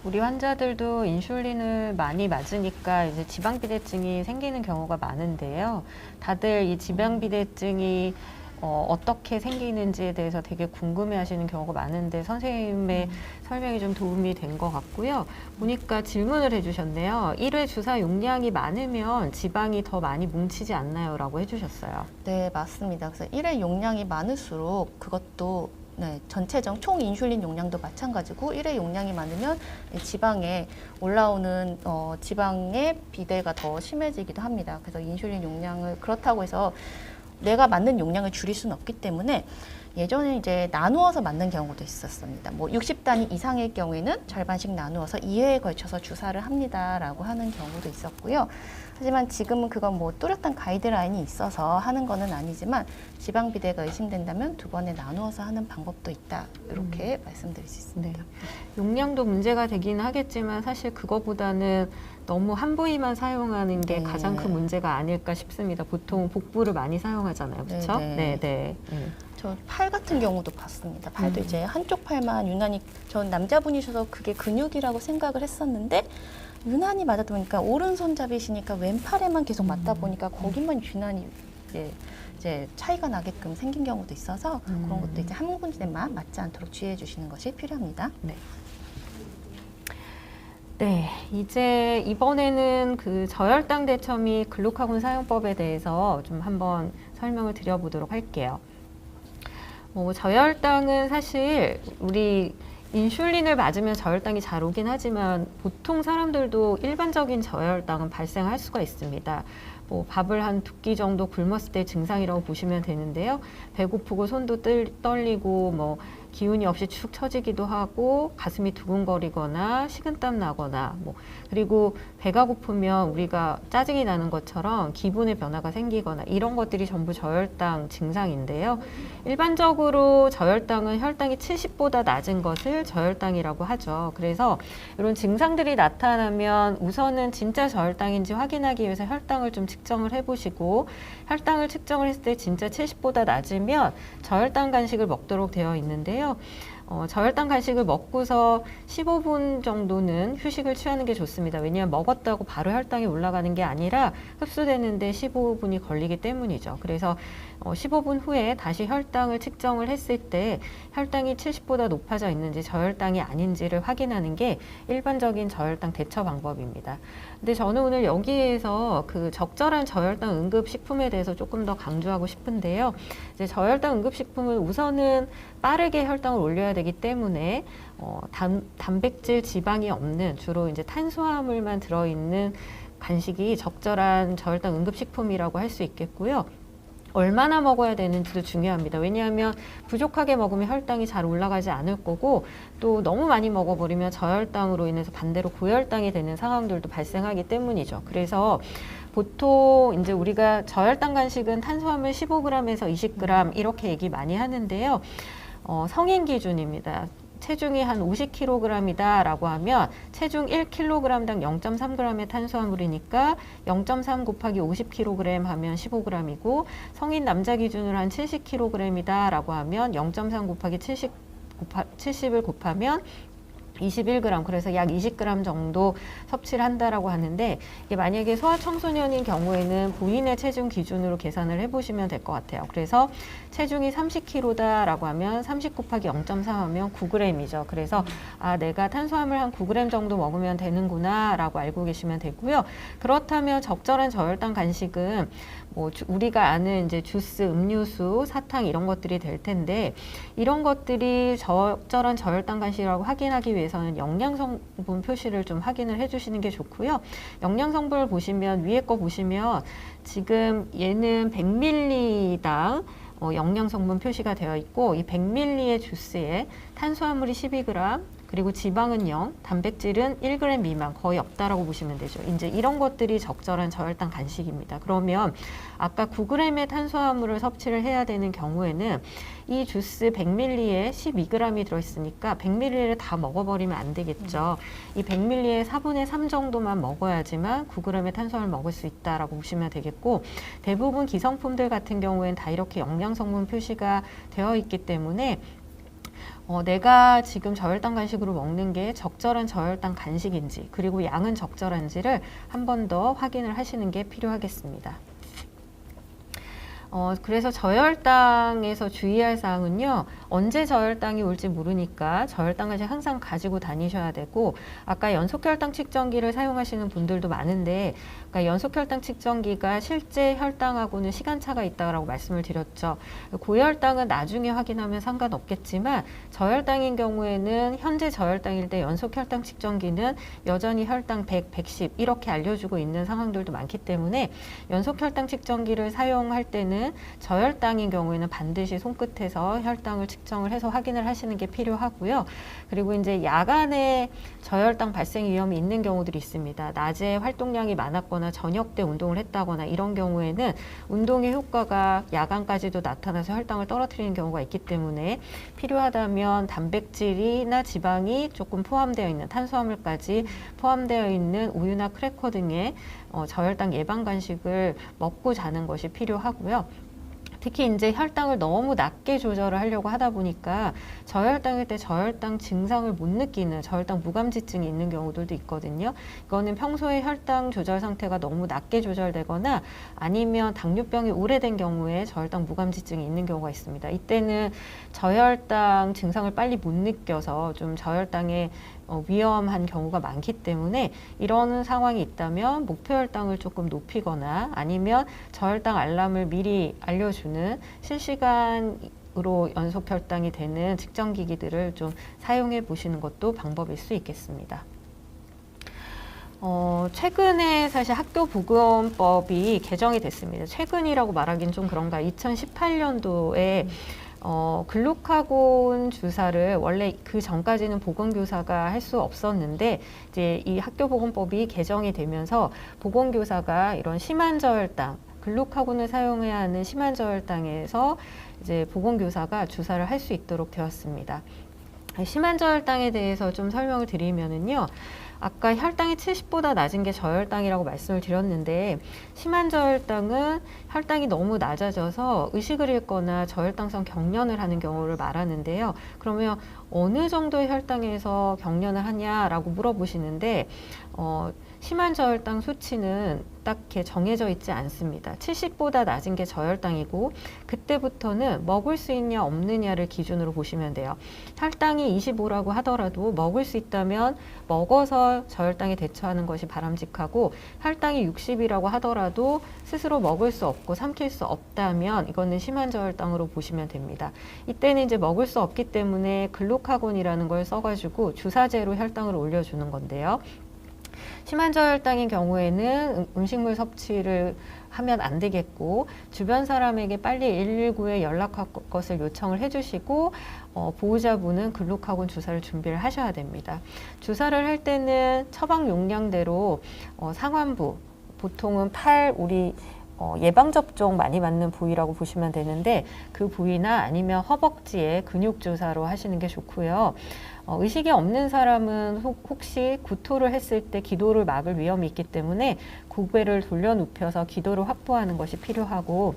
우리 환자들도 인슐린을 많이 맞으니까 이제 지방비대증이 생기는 경우가 많은데요. 다들 이 지방비대증이 어떻게 생기는지에 대해서 되게 궁금해하시는 경우가 많은데 선생님의 설명이 좀 도움이 된 것 같고요. 보니까 질문을 해주셨네요. 1회 주사 용량이 많으면 지방이 더 많이 뭉치지 않나요? 라고 해주셨어요. 네, 맞습니다. 그래서 1회 용량이 많을수록 그것도 전체적 총 인슐린 용량도 마찬가지고 1회 용량이 많으면 지방에 올라오는 지방의 비대가 더 심해지기도 합니다. 그래서 인슐린 용량을 그렇다고 해서 내가 맞는 용량을 줄일 수는 없기 때문에 예전에 이제 나누어서 맞는 경우도 있었습니다. 뭐 60단위 이상의 경우에는 절반씩 나누어서 2회에 걸쳐서 주사를 합니다라고 하는 경우도 있었고요. 하지만 지금은 그건 뭐 뚜렷한 가이드라인이 있어서 하는 거는 아니지만 지방 비대가 의심된다면 2번에 나누어서 하는 방법도 있다. 이렇게 말씀드릴 수 있습니다. 네. 용량도 문제가 되긴 하겠지만 사실 그거보다는 너무 한 부위만 사용하는 게 네. 가장 큰 문제가 아닐까 싶습니다. 보통 복부를 많이 사용하잖아요. 그렇죠? 네, 네. 저 팔 같은 경우도 봤습니다. 팔도 음. 이제 한쪽 팔만 유난히 전 남자분이셔서 그게 근육이라고 생각을 했었는데 유난히 맞았다 보니까 오른손잡이시니까 왼팔에만 계속 맞다 보니까 거기만 유난히 이제 차이가 나게끔 생긴 경우도 있어서 그런 것도 이제 한 군데만 맞지 않도록 주의해 주시는 것이 필요합니다. 네. 네, 이제 이번에는 그 저혈당 대처 및 글루카곤 사용법에 대해서 좀 한번 설명을 드려보도록 할게요. 저혈당은 사실 우리 인슐린을 맞으면 저혈당이 잘 오긴 하지만 보통 사람들도 일반적인 저혈당은 발생할 수가 있습니다. 밥을 한 2끼 정도 굶었을 때 증상이라고 보시면 되는데요. 배고프고 손도 떨리고 기운이 없이 축 처지기도 하고 가슴이 두근거리거나 식은땀 나거나 그리고 배가 고프면 우리가 짜증이 나는 것처럼 기분의 변화가 생기거나 이런 것들이 전부 저혈당 증상인데요. 일반적으로 저혈당은 혈당이 70보다 낮은 것을 저혈당이라고 하죠. 그래서 이런 증상들이 나타나면 우선은 진짜 저혈당인지 확인하기 위해서 혈당을 좀 측정을 해보시고 혈당을 측정을 했을 때 진짜 70보다 낮으면 저혈당 간식을 먹도록 되어 있는데요. 저혈당 간식을 먹고서 15분 정도는 휴식을 취하는 게 좋습니다. 왜냐하면 먹었다고 바로 혈당이 올라가는 게 아니라 흡수되는데 15분이 걸리기 때문이죠. 그래서 15분 후에 다시 혈당을 측정을 했을 때 혈당이 70보다 높아져 있는지 저혈당이 아닌지를 확인하는 게 일반적인 저혈당 대처 방법입니다. 근데 저는 오늘 여기에서 그 적절한 저혈당 응급식품에 대해서 조금 더 강조하고 싶은데요. 이제 저혈당 응급식품은 우선은 빠르게 혈당을 올려야 되기 때문에 단백질, 지방이 없는 주로 이제 탄수화물만 들어있는 간식이 적절한 저혈당 응급식품이라고 할 수 있겠고요. 얼마나 먹어야 되는지도 중요합니다. 왜냐하면 부족하게 먹으면 혈당이 잘 올라가지 않을 거고 또 너무 많이 먹어버리면 저혈당으로 인해서 반대로 고혈당이 되는 상황들도 발생하기 때문이죠. 그래서 보통 이제 우리가 저혈당 간식은 탄수화물 15g에서 20g 이렇게 얘기 많이 하는데요. 성인 기준입니다. 체중이 한 50kg이다 라고 하면 체중 1kg당 0.3g의 탄수화물이니까 0.3 곱하기 50kg 하면 15g이고 성인 남자 기준으로 한 70kg이다 라고 하면 0.3 곱하기 70을 곱하면 21g, 그래서 약 20g 정도 섭취를 한다라고 하는데 이게 만약에 소아청소년인 경우에는 본인의 체중 기준으로 계산을 해보시면 될 것 같아요. 그래서 체중이 30kg다라고 하면 30 곱하기 0.3 하면 9g이죠. 그래서 내가 탄수화물 한 9g 정도 먹으면 되는구나 라고 알고 계시면 되고요. 그렇다면 적절한 저혈당 간식은 우리가 아는 이제 주스, 음료수, 사탕 이런 것들이 될 텐데 이런 것들이 적절한 저혈당 간식이라고 확인하기 위해서는 영양성분 표시를 좀 확인을 해주시는 게 좋고요. 영양성분을 보시면 위에 거 보시면 지금 얘는 100ml당 영양성분 표시가 되어 있고 이 100ml의 주스에 탄수화물이 12g 그리고 지방은 0, 단백질은 1g 미만 거의 없다라고 보시면 되죠. 이제 이런 것들이 적절한 저혈당 간식입니다. 그러면 아까 9g의 탄수화물을 섭취를 해야 되는 경우에는 이 주스 100ml에 12g이 들어있으니까 100ml를 다 먹어버리면 안 되겠죠. 이 100ml의 4분의 3 정도만 먹어야지만 9g의 탄수화물을 먹을 수 있다라고 보시면 되겠고 대부분 기성품들 같은 경우에는 다 이렇게 영양성분 표시가 되어 있기 때문에 내가 지금 저혈당 간식으로 먹는 게 적절한 저혈당 간식인지 그리고 양은 적절한지를 한 번 더 확인을 하시는 게 필요하겠습니다. 그래서 저혈당에서 주의할 사항은요, 언제 저혈당이 올지 모르니까 저혈당 간식 항상 가지고 다니셔야 되고, 아까 연속혈당 측정기를 사용하시는 분들도 많은데, 그러니까 연속혈당 측정기가 실제 혈당하고는 시간차가 있다고 말씀을 드렸죠. 고혈당은 나중에 확인하면 상관없겠지만, 저혈당인 경우에는 현재 저혈당일 때 연속혈당 측정기는 여전히 혈당 100, 110 이렇게 알려주고 있는 상황들도 많기 때문에 연속혈당 측정기를 사용할 때는 저혈당인 경우에는 반드시 손끝에서 혈당을 측정을 해서 확인을 하시는 게 필요하고요. 그리고 이제 야간에 저혈당 발생 위험이 있는 경우들이 있습니다. 낮에 활동량이 많았거나 저녁 때 운동을 했다거나 이런 경우에는 운동의 효과가 야간까지도 나타나서 혈당을 떨어뜨리는 경우가 있기 때문에 필요하다면 단백질이나 지방이 조금 포함되어 있는 탄수화물까지 포함되어 있는 우유나 크래커 등의 저혈당 예방 간식을 먹고 자는 것이 필요하고요. 특히 이제 혈당을 너무 낮게 조절을 하려고 하다 보니까 저혈당일 때 저혈당 증상을 못 느끼는 저혈당 무감지증이 있는 경우들도 있거든요. 이거는 평소에 혈당 조절 상태가 너무 낮게 조절되거나 아니면 당뇨병이 오래된 경우에 저혈당 무감지증이 있는 경우가 있습니다. 이때는 저혈당 증상을 빨리 못 느껴서 좀 저혈당에 위험한 경우가 많기 때문에 이런 상황이 있다면 목표 혈당을 조금 높이거나 아니면 저혈당 알람을 미리 알려주는 실시간으로 연속 혈당이 되는 측정기기들을 좀 사용해 보시는 것도 방법일 수 있겠습니다. 최근에 사실 학교보건법이 개정이 됐습니다. 최근이라고 말하기는 좀 그런가. 2018년도에 글루카곤 주사를 원래 그 전까지는 보건교사가 할 수 없었는데 이제 이 학교보건법이 개정이 되면서 보건교사가 이런 심한 저혈당, 글루카곤을 사용해야 하는 심한 저혈당에서 이제 보건교사가 주사를 할 수 있도록 되었습니다. 심한 저혈당에 대해서 좀 설명을 드리면은요. 아까 혈당이 70보다 낮은 게 저혈당이라고 말씀을 드렸는데 심한 저혈당은 혈당이 너무 낮아져서 의식을 잃거나 저혈당성 경련을 하는 경우를 말하는데요. 그러면 어느 정도의 혈당에서 경련을 하냐라고 물어보시는데 심한 저혈당 수치는 딱히 정해져 있지 않습니다. 70보다 낮은 게 저혈당이고 그때부터는 먹을 수 있냐 없느냐를 기준으로 보시면 돼요. 혈당이 25라고 하더라도 먹을 수 있다면 먹어서 저혈당에 대처하는 것이 바람직하고 혈당이 60이라고 하더라도 스스로 먹을 수 없고 삼킬 수 없다면 이거는 심한 저혈당으로 보시면 됩니다. 이때는 이제 먹을 수 없기 때문에 글루카곤이라는 걸 써가지고 주사제로 혈당을 올려주는 건데요. 심한 저혈당인 경우에는 음식물 섭취를 하면 안 되겠고 주변 사람에게 빨리 119에 연락할 것을 요청을 해주시고 보호자분은 글루카곤 주사를 준비를 하셔야 됩니다. 주사를 할 때는 처방 용량대로 상완부, 보통은 팔, 우리 예방접종 많이 맞는 부위라고 보시면 되는데 그 부위나 아니면 허벅지에 근육 주사로 하시는 게 좋고요. 의식이 없는 사람은 혹시 구토를 했을 때 기도를 막을 위험이 있기 때문에 고개를 돌려 눕혀서 기도를 확보하는 것이 필요하고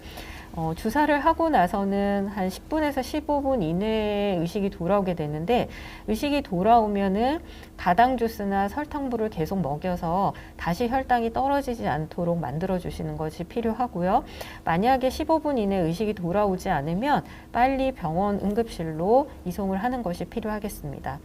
주사를 하고 나서는 한 10분에서 15분 이내에 의식이 돌아오게 되는데 의식이 돌아오면은 다당 주스나 설탕물을 계속 먹여서 다시 혈당이 떨어지지 않도록 만들어 주시는 것이 필요하고요. 만약에 15분 이내에 의식이 돌아오지 않으면 빨리 병원 응급실로 이송을 하는 것이 필요하겠습니다.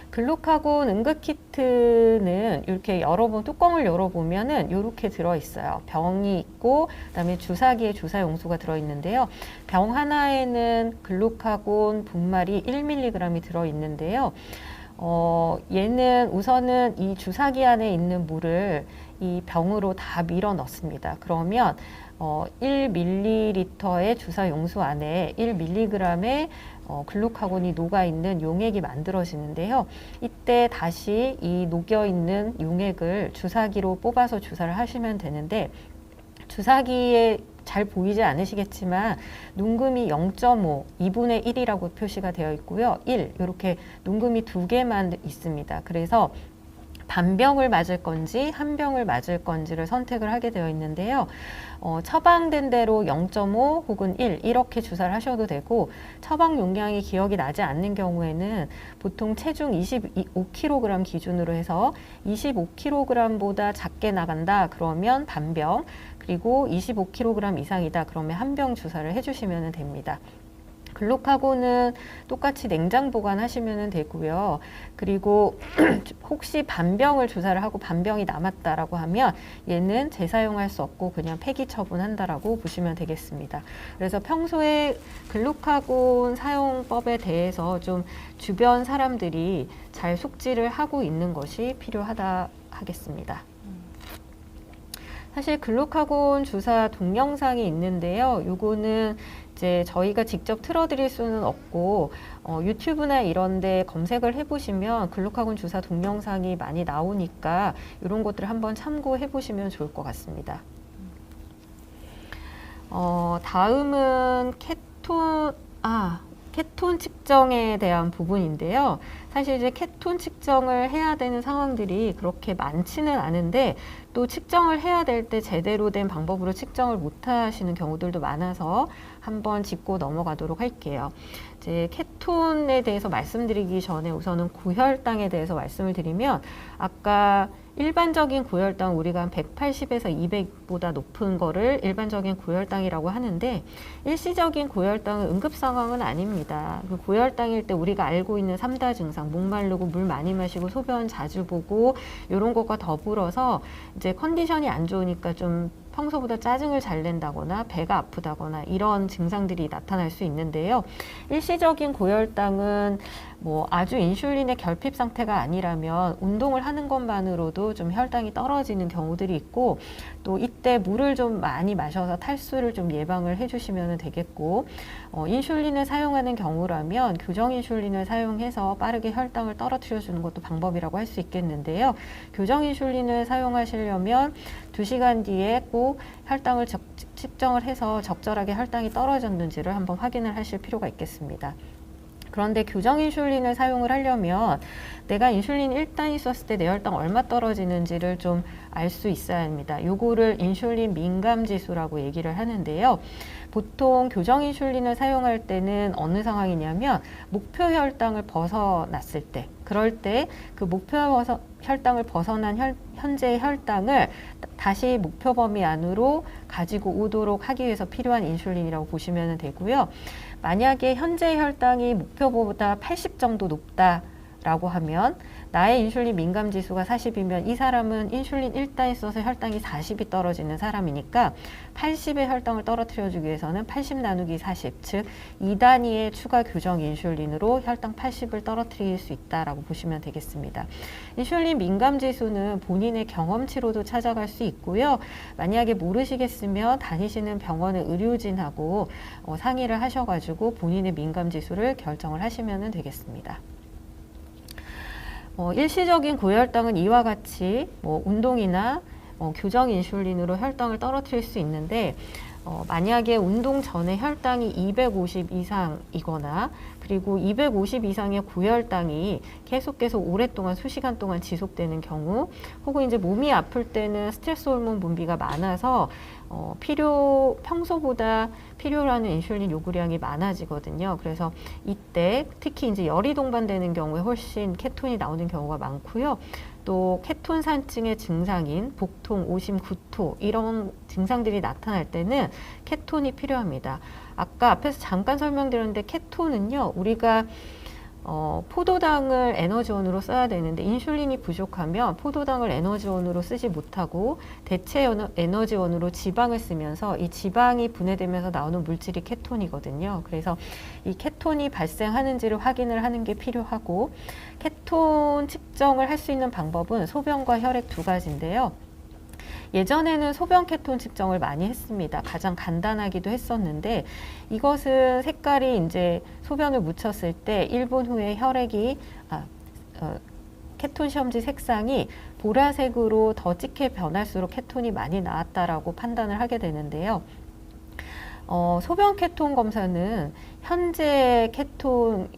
글루카곤 응급키트는 이렇게 뚜껑을 열어보면은 이렇게 들어있어요. 병이 있고 그다음에 주사기에 주사 용수가 들어있는데요. 병 하나에는 글루카곤 분말이 1mg이 들어있는데요. 얘는 우선은 이 주사기 안에 있는 물을 이 병으로 다 밀어 넣습니다. 그러면 1ml의 주사 용수 안에 1mg의 글루카곤이 녹아있는 용액이 만들어지는데요. 이때 다시 이 녹여있는 용액을 주사기로 뽑아서 주사를 하시면 되는데 주사기에 잘 보이지 않으시겠지만 눈금이 0.5, 2분의 1이라고 표시가 되어 있고요. 1, 이렇게 눈금이 2개만 있습니다. 그래서 반병을 맞을 건지 한 병을 맞을 건지를 선택을 하게 되어 있는데요. 처방된 대로 0.5 혹은 1 이렇게 주사를 하셔도 되고, 처방 용량이 기억이 나지 않는 경우에는 보통 체중 25kg 기준으로 해서 25kg보다 작게 나간다 그러면 반병, 그리고 25kg 이상이다 그러면 한 병 주사를 해주시면 됩니다. 글루카곤은 똑같이 냉장 보관하시면 되고요. 그리고 혹시 반병을 주사를 하고 반병이 남았다라고 하면 얘는 재사용할 수 없고 그냥 폐기 처분한다라고 보시면 되겠습니다. 그래서 평소에 글루카곤 사용법에 대해서 좀 주변 사람들이 잘 숙지를 하고 있는 것이 필요하다 하겠습니다. 사실 글루카곤 주사 동영상이 있는데요. 요거는 이제 저희가 직접 틀어드릴 수는 없고 유튜브나 이런 데 검색을 해보시면 글루카곤 주사 동영상이 많이 나오니까 이런 것들을 한번 참고해 보시면 좋을 것 같습니다. 다음은 케톤 측정에 대한 부분인데요. 사실 이제 케톤 측정을 해야 되는 상황들이 그렇게 많지는 않은데, 또 측정을 해야 될 때 제대로 된 방법으로 측정을 못 하시는 경우들도 많아서 한번 짚고 넘어가도록 할게요. 이제 케톤에 대해서 말씀드리기 전에 우선은 고혈당에 대해서 말씀을 드리면, 아까 일반적인 고혈당 우리가 한 180에서 200보다 높은 거를 일반적인 고혈당이라고 하는데, 일시적인 고혈당은 응급 상황은 아닙니다. 그 고혈당일 때 우리가 알고 있는 3다 증상, 목마르고 물 많이 마시고 소변 자주 보고 이런 것과 더불어서 이제 컨디션이 안 좋으니까 좀 평소보다 짜증을 잘 낸다거나 배가 아프다거나 이런 증상들이 나타날 수 있는데요. 일시적인 고혈당은 뭐 아주 인슐린의 결핍 상태가 아니라면 운동을 하는 것만으로도 좀 혈당이 떨어지는 경우들이 있고, 또 이때 물을 좀 많이 마셔서 탈수를 좀 예방을 해주시면 되겠고, 인슐린을 사용하는 경우라면 교정 인슐린을 사용해서 빠르게 혈당을 떨어뜨려 주는 것도 방법이라고 할 수 있겠는데요. 교정 인슐린을 사용하시려면 2시간 뒤에 꼭 혈당을 측정을 해서 적절하게 혈당이 떨어졌는지를 한번 확인을 하실 필요가 있겠습니다. 그런데 교정 인슐린을 사용을 하려면 내가 인슐린 1단이 썼을 때 내 혈당 얼마 떨어지는지를 좀 알 수 있어야 합니다. 요거를 인슐린 민감 지수라고 얘기를 하는데요. 보통 교정 인슐린을 사용할 때는 어느 상황이냐면 목표 혈당을 벗어났을 때, 그럴 때 그 목표 혈당을 벗어난 현재의 혈당을 다시 목표 범위 안으로 가지고 오도록 하기 위해서 필요한 인슐린이라고 보시면 되고요. 만약에 현재 혈당이 목표보다 80 정도 높다라고 하면, 나의 인슐린 민감 지수가 40이면 이 사람은 인슐린 1단이 써서 혈당이 40이 떨어지는 사람이니까 80의 혈당을 떨어뜨려 주기 위해서는 80 나누기 40, 즉 2단위의 추가 교정 인슐린으로 혈당 80을 떨어뜨릴 수 있다라고 보시면 되겠습니다. 인슐린 민감 지수는 본인의 경험치로도 찾아갈 수 있고요. 만약에 모르시겠으면 다니시는 병원의 의료진하고 상의를 하셔가지고 본인의 민감 지수를 결정을 하시면 되겠습니다. 일시적인 고혈당은 이와 같이 운동이나 교정 인슐린으로 혈당을 떨어뜨릴 수 있는데, 만약에 운동 전에 혈당이 250 이상이거나 그리고 250 이상의 고혈당이 계속 오랫동안 수시간 동안 지속되는 경우, 혹은 이제 몸이 아플 때는 스트레스 호르몬 분비가 많아서 평소보다 필요로 하는 인슐린 요구량이 많아지거든요. 그래서 이때 특히 이제 열이 동반되는 경우에 훨씬 케톤이 나오는 경우가 많고요. 또 케톤산증의 증상인 복통, 오심, 구토 이런 증상들이 나타날 때는 케톤이 필요합니다. 아까 앞에서 잠깐 설명드렸는데 케톤은요, 우리가 포도당을 에너지원으로 써야 되는데 인슐린이 부족하면 포도당을 에너지원으로 쓰지 못하고 대체 에너지원으로 지방을 쓰면서 이 지방이 분해되면서 나오는 물질이 케톤이거든요. 그래서 이 케톤이 발생하는지를 확인을 하는 게 필요하고, 케톤 측정을 할 수 있는 방법은 소변과 혈액 두 가지인데요. 예전에는 소변 케톤 측정을 많이 했습니다. 가장 간단하기도 했었는데, 이것은 색깔이 이제 소변을 묻혔을 때 1분 후에 케톤 시험지 색상이 보라색으로 더 짙게 변할수록 케톤이 많이 나왔다라고 판단을 하게 되는데요. 소변 케톤 검사는 현재 케톤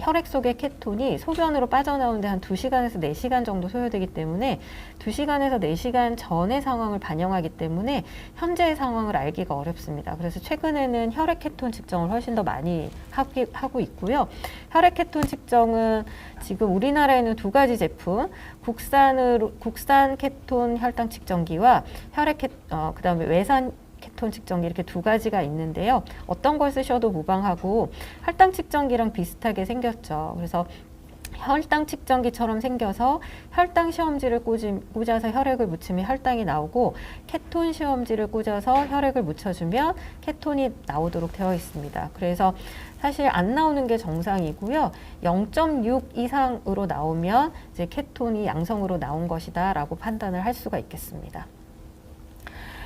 혈액 속의 케톤이 소변으로 빠져나오는데 한 2시간에서 4시간 정도 소요되기 때문에 2시간에서 4시간 전의 상황을 반영하기 때문에 현재의 상황을 알기가 어렵습니다. 그래서 최근에는 혈액 케톤 측정을 훨씬 더 많이 하고 있고요. 혈액 케톤 측정은 지금 우리나라에는 2가지 제품, 국산 케톤 혈당 측정기와 그다음에 외산 케톤 측정기 이렇게 2가지가 있는데요. 어떤 걸 쓰셔도 무방하고 혈당 측정기랑 비슷하게 생겼죠. 그래서 혈당 측정기처럼 생겨서 혈당 시험지를 꽂아서 혈액을 묻히면 혈당이 나오고 케톤 시험지를 꽂아서 혈액을 묻혀주면 케톤이 나오도록 되어 있습니다. 그래서 사실 안 나오는 게 정상이고요. 0.6 이상으로 나오면 이제 케톤이 양성으로 나온 것이다 라고 판단을 할 수가 있겠습니다.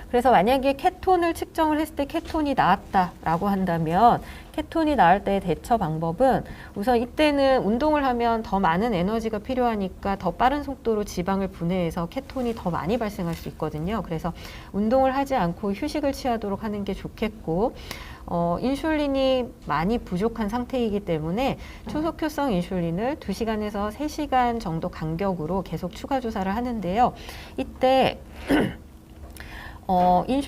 그래서 만약에 케톤을 측정을 했을 때 케톤이 나왔다라고 한다면 케톤이 나올 때의 대처 방법은 우선 이때는 운동을 하면 더 많은 에너지가 필요하니까 더 빠른 속도로 지방을 분해해서 케톤이 더 많이 발생할 수 있거든요. 그래서 운동을 하지 않고 휴식을 취하도록 하는 게 좋겠고 인슐린이 많이 부족한 상태이기 때문에 초속효성 인슐린을 2시간에서 3시간 정도 간격으로 계속 추가 주사를 하는데요. 이때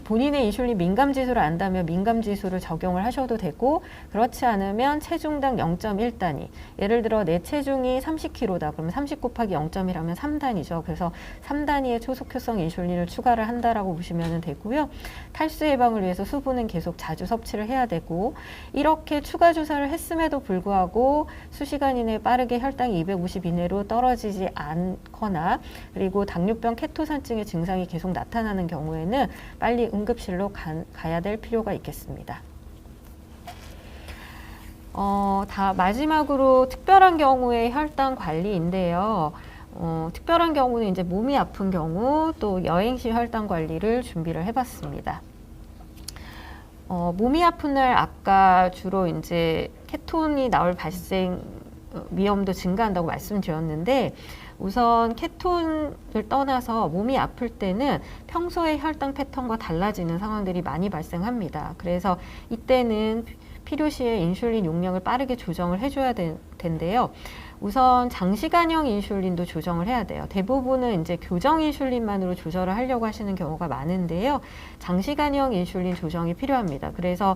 본인의 인슐린 민감 지수를 안다면 민감 지수를 적용을 하셔도 되고 그렇지 않으면 체중당 0.1단위 예를 들어 내 체중이 30kg다 그러면 30 곱하기 0.1하면 3단위죠. 그래서 3단위의 초속효성 인슐린을 추가를 한다라고 보시면 되고요. 탈수 예방을 위해서 수분은 계속 자주 섭취를 해야 되고 이렇게 추가 주사를 했음에도 불구하고 수시간 이내에 빠르게 혈당이 250 이내로 떨어지지 않거나 그리고 당뇨병 케토산증의 증상이 계속 나타나는 경우에는 빨리 응급실로 가야 될 필요가 있겠습니다. 마지막으로 특별한 경우의 혈당 관리인데요. 특별한 경우는 이제 몸이 아픈 경우 또 여행 시 혈당 관리를 준비를 해봤습니다. 몸이 아픈 날 아까 주로 이제 케톤이 나올 발생 위험도 증가한다고 말씀드렸는데 우선 케톤을 떠나서 몸이 아플 때는 평소의 혈당 패턴과 달라지는 상황들이 많이 발생합니다. 그래서 이때는 필요시에 인슐린 용량을 빠르게 조정을 해줘야 된대요. 우선 장시간형 인슐린도 조정을 해야 돼요. 대부분은 이제 교정 인슐린만으로 조절을 하려고 하시는 경우가 많은데요. 장시간형 인슐린 조정이 필요합니다. 그래서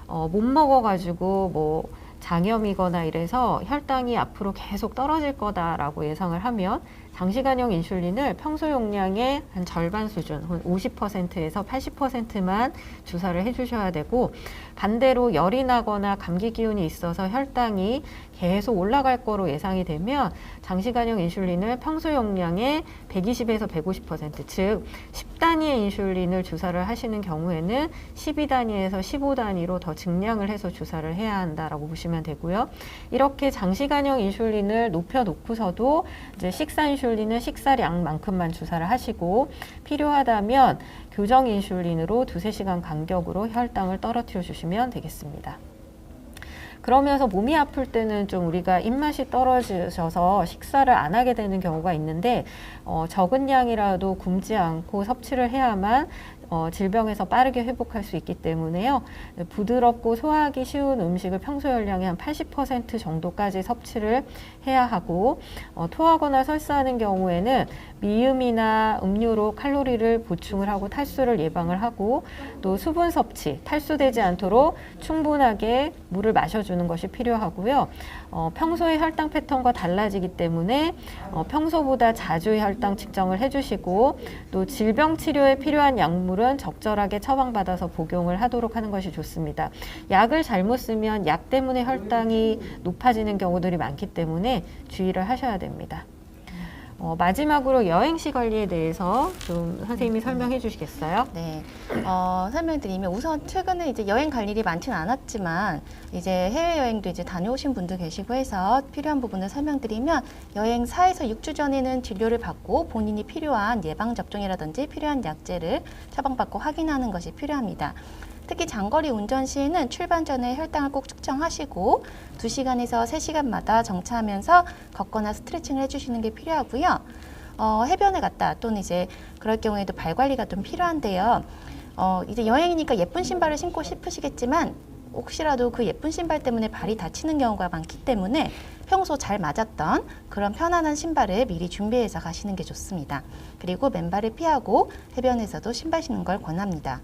못 먹어가지고 장염이거나 이래서 혈당이 앞으로 계속 떨어질 거다라고 예상을 하면 장시간형 인슐린을 평소 용량의 한 절반 수준, 50%에서 80%만 주사를 해주셔야 되고 반대로 열이 나거나 감기 기운이 있어서 혈당이 계속 올라갈 거로 예상이 되면 장시간형 인슐린을 평소 용량의 120에서 150%, 즉 10단위의 인슐린을 주사를 하시는 경우에는 12단위에서 15단위로 더 증량을 해서 주사를 해야 한다라고 보시면 되고요. 이렇게 장시간형 인슐린을 높여놓고서도 이제 식사 인슐린은 식사량만큼만 주사를 하시고 필요하다면 교정 인슐린으로 2-3시간 간격으로 혈당을 떨어뜨려 주시면 되겠습니다. 그러면서 몸이 아플 때는 좀 우리가 입맛이 떨어져서 식사를 안 하게 되는 경우가 있는데 적은 양이라도 굶지 않고 섭취를 해야만 질병에서 빠르게 회복할 수 있기 때문에요. 부드럽고 소화하기 쉬운 음식을 평소 열량의 한 80% 정도까지 섭취를 해야 하고 토하거나 설사하는 경우에는 미음이나 음료로 칼로리를 보충을 하고 탈수를 예방을 하고 또 수분 섭취, 탈수되지 않도록 충분하게 물을 마셔주는 것이 필요하고요. 평소의 혈당 패턴과 달라지기 때문에 평소보다 자주 혈당 측정을 해주시고 또 질병 치료에 필요한 약물은 적절하게 처방받아서 복용을 하도록 하는 것이 좋습니다. 약을 잘못 쓰면 약 때문에 혈당이 높아지는 경우들이 많기 때문에 주의를 하셔야 됩니다. 마지막으로 여행시 관리에 대해서 좀 선생님이 설명해 주시겠어요? 네, 설명드리면 우선 최근에 이제 여행 갈 일이 많지는 않았지만 이제 해외여행도 이제 다녀오신 분도 계시고 해서 필요한 부분을 설명드리면 여행 4에서 6주 전에는 진료를 받고 본인이 필요한 예방접종이라든지 필요한 약제를 처방받고 확인하는 것이 필요합니다. 특히 장거리 운전 시에는 출발 전에 혈당을 꼭 측정하시고 2시간에서 3시간마다 정차하면서 걷거나 스트레칭을 해주시는 게 필요하고요. 해변에 갔다 또는 이제 그럴 경우에도 발 관리가 좀 필요한데요. 이제 여행이니까 예쁜 신발을 신고 싶으시겠지만 혹시라도 그 예쁜 신발 때문에 발이 다치는 경우가 많기 때문에 평소 잘 맞았던 그런 편안한 신발을 미리 준비해서 가시는 게 좋습니다. 그리고 맨발을 피하고 해변에서도 신발 신는 걸 권합니다.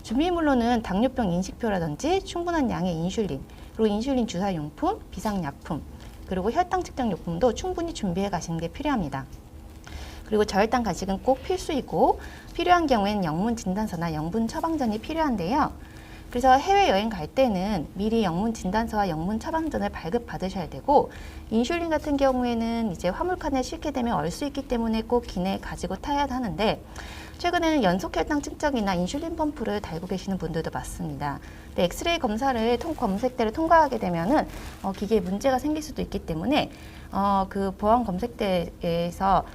준비물로는 당뇨병 인식표라든지 충분한 양의 인슐린, 그리고 인슐린 주사용품, 비상약품, 그리고 혈당 측정 용품도 충분히 준비해 가시는 게 필요합니다. 그리고 저혈당 간식은 꼭 필수이고 필요한 경우에는 영문 진단서나 영분 처방전이 필요한데요. 그래서 해외여행 갈 때는 미리 영문 진단서와 영문 처방전을 발급 받으셔야 되고, 인슐린 같은 경우에는 이제 화물칸에 싣게 되면 얼 수 있기 때문에 꼭 기내에 가지고 타야 하는데, 최근에는 연속 혈당 측정이나 인슐린 펌프를 달고 계시는 분들도 많습니다. 근데 엑스레이 검색대를 통과하게 되면은 기계에 문제가 생길 수도 있기 때문에 그 보안 검색대에서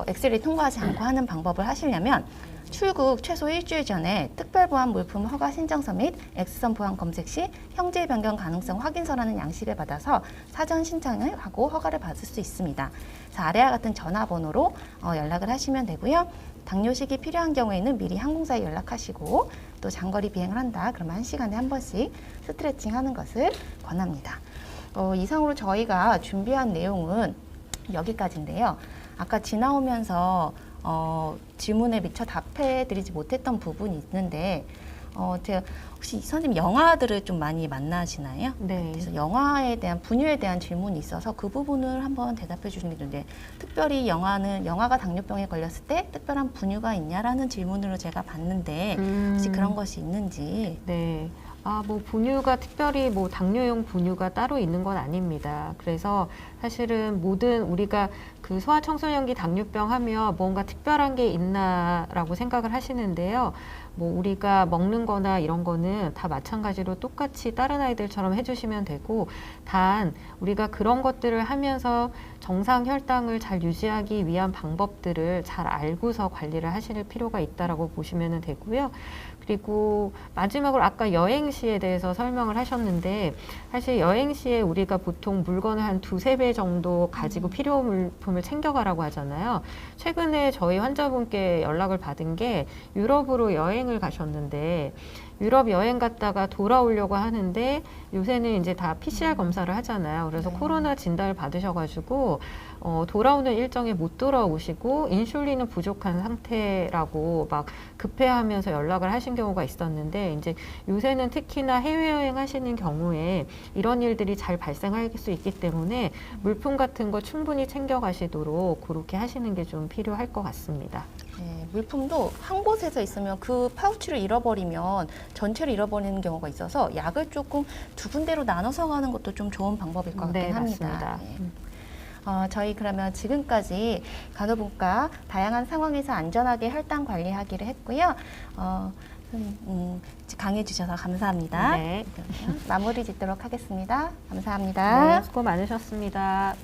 엑스레이 통과하지 않고 하는 방법을 하시려면 출국 최소 일주일 전에 특별보안 물품 허가 신청서 및 X선 보안 검색 시 형질 변경 가능성 확인서라는 양식을 받아서 사전 신청을 하고 허가를 받을 수 있습니다. 그래서 아래와 같은 전화번호로 연락을 하시면 되고요. 당뇨식이 필요한 경우에는 미리 항공사에 연락하시고, 또 장거리 비행을 한다 그러면 1시간에 한 번씩 스트레칭 하는 것을 권합니다. 이상으로 저희가 준비한 내용은 여기까지인데요. 아까 지나오면서 질문에 미처 답해드리지 못했던 부분이 있는데, 제가 혹시 선생님 영화들을 좀 많이 만나시나요? 네. 그래서 영화에 대한 분유에 대한 질문이 있어서 그 부분을 한번 대답해 주시는 게 좋은데, 특별히 영화가 당뇨병에 걸렸을 때 특별한 분유가 있냐라는 질문으로 제가 봤는데 혹시 그런 것이 있는지. 네. 뭐 분유가 특별히 뭐 당뇨용 분유가 따로 있는 건 아닙니다. 그래서 사실은 모든 우리가 그 소아청소년기 당뇨병 하면 뭔가 특별한 게 있나라고 생각을 하시는데요. 뭐 우리가 먹는 거나 이런 거는 다 마찬가지로 똑같이 다른 아이들처럼 해주시면 되고, 단 우리가 그런 것들을 하면서 정상 혈당을 잘 유지하기 위한 방법들을 잘 알고서 관리를 하실 필요가 있다라고 보시면 되고요. 그리고 마지막으로 아까 여행 시에 대해서 설명을 하셨는데, 사실 여행 시에 우리가 보통 물건을 한 2~3배 정도 가지고 필요 물품을 챙겨가라고 하잖아요. 최근에 저희 환자분께 연락을 받은 게 유럽으로 여행을 가셨는데, 유럽 여행 갔다가 돌아오려고 하는데 요새는 이제 다 PCR 검사를 하잖아요. 그래서 네. 코로나 진단을 받으셔가지고 돌아오는 일정에 못 돌아오시고 인슐린은 부족한 상태라고 막 급해하면서 연락을 하신 경우가 있었는데, 이제 요새는 특히나 해외여행 하시는 경우에 이런 일들이 잘 발생할 수 있기 때문에 물품 같은 거 충분히 챙겨가시도록 그렇게 하시는 게 좀 필요할 것 같습니다. 네, 물품도 한 곳에서 있으면 그 파우치를 잃어버리면 전체를 잃어버리는 경우가 있어서 약을 조금 2군데로 나눠서 가는 것도 좀 좋은 방법일 것 같긴 네, 합니다. 맞습니다. 네. 저희 그러면 지금까지 간호분과 다양한 상황에서 안전하게 혈당 관리하기를 했고요. 강의해 주셔서 감사합니다. 네. 마무리 짓도록 하겠습니다. 감사합니다. 네, 수고 많으셨습니다.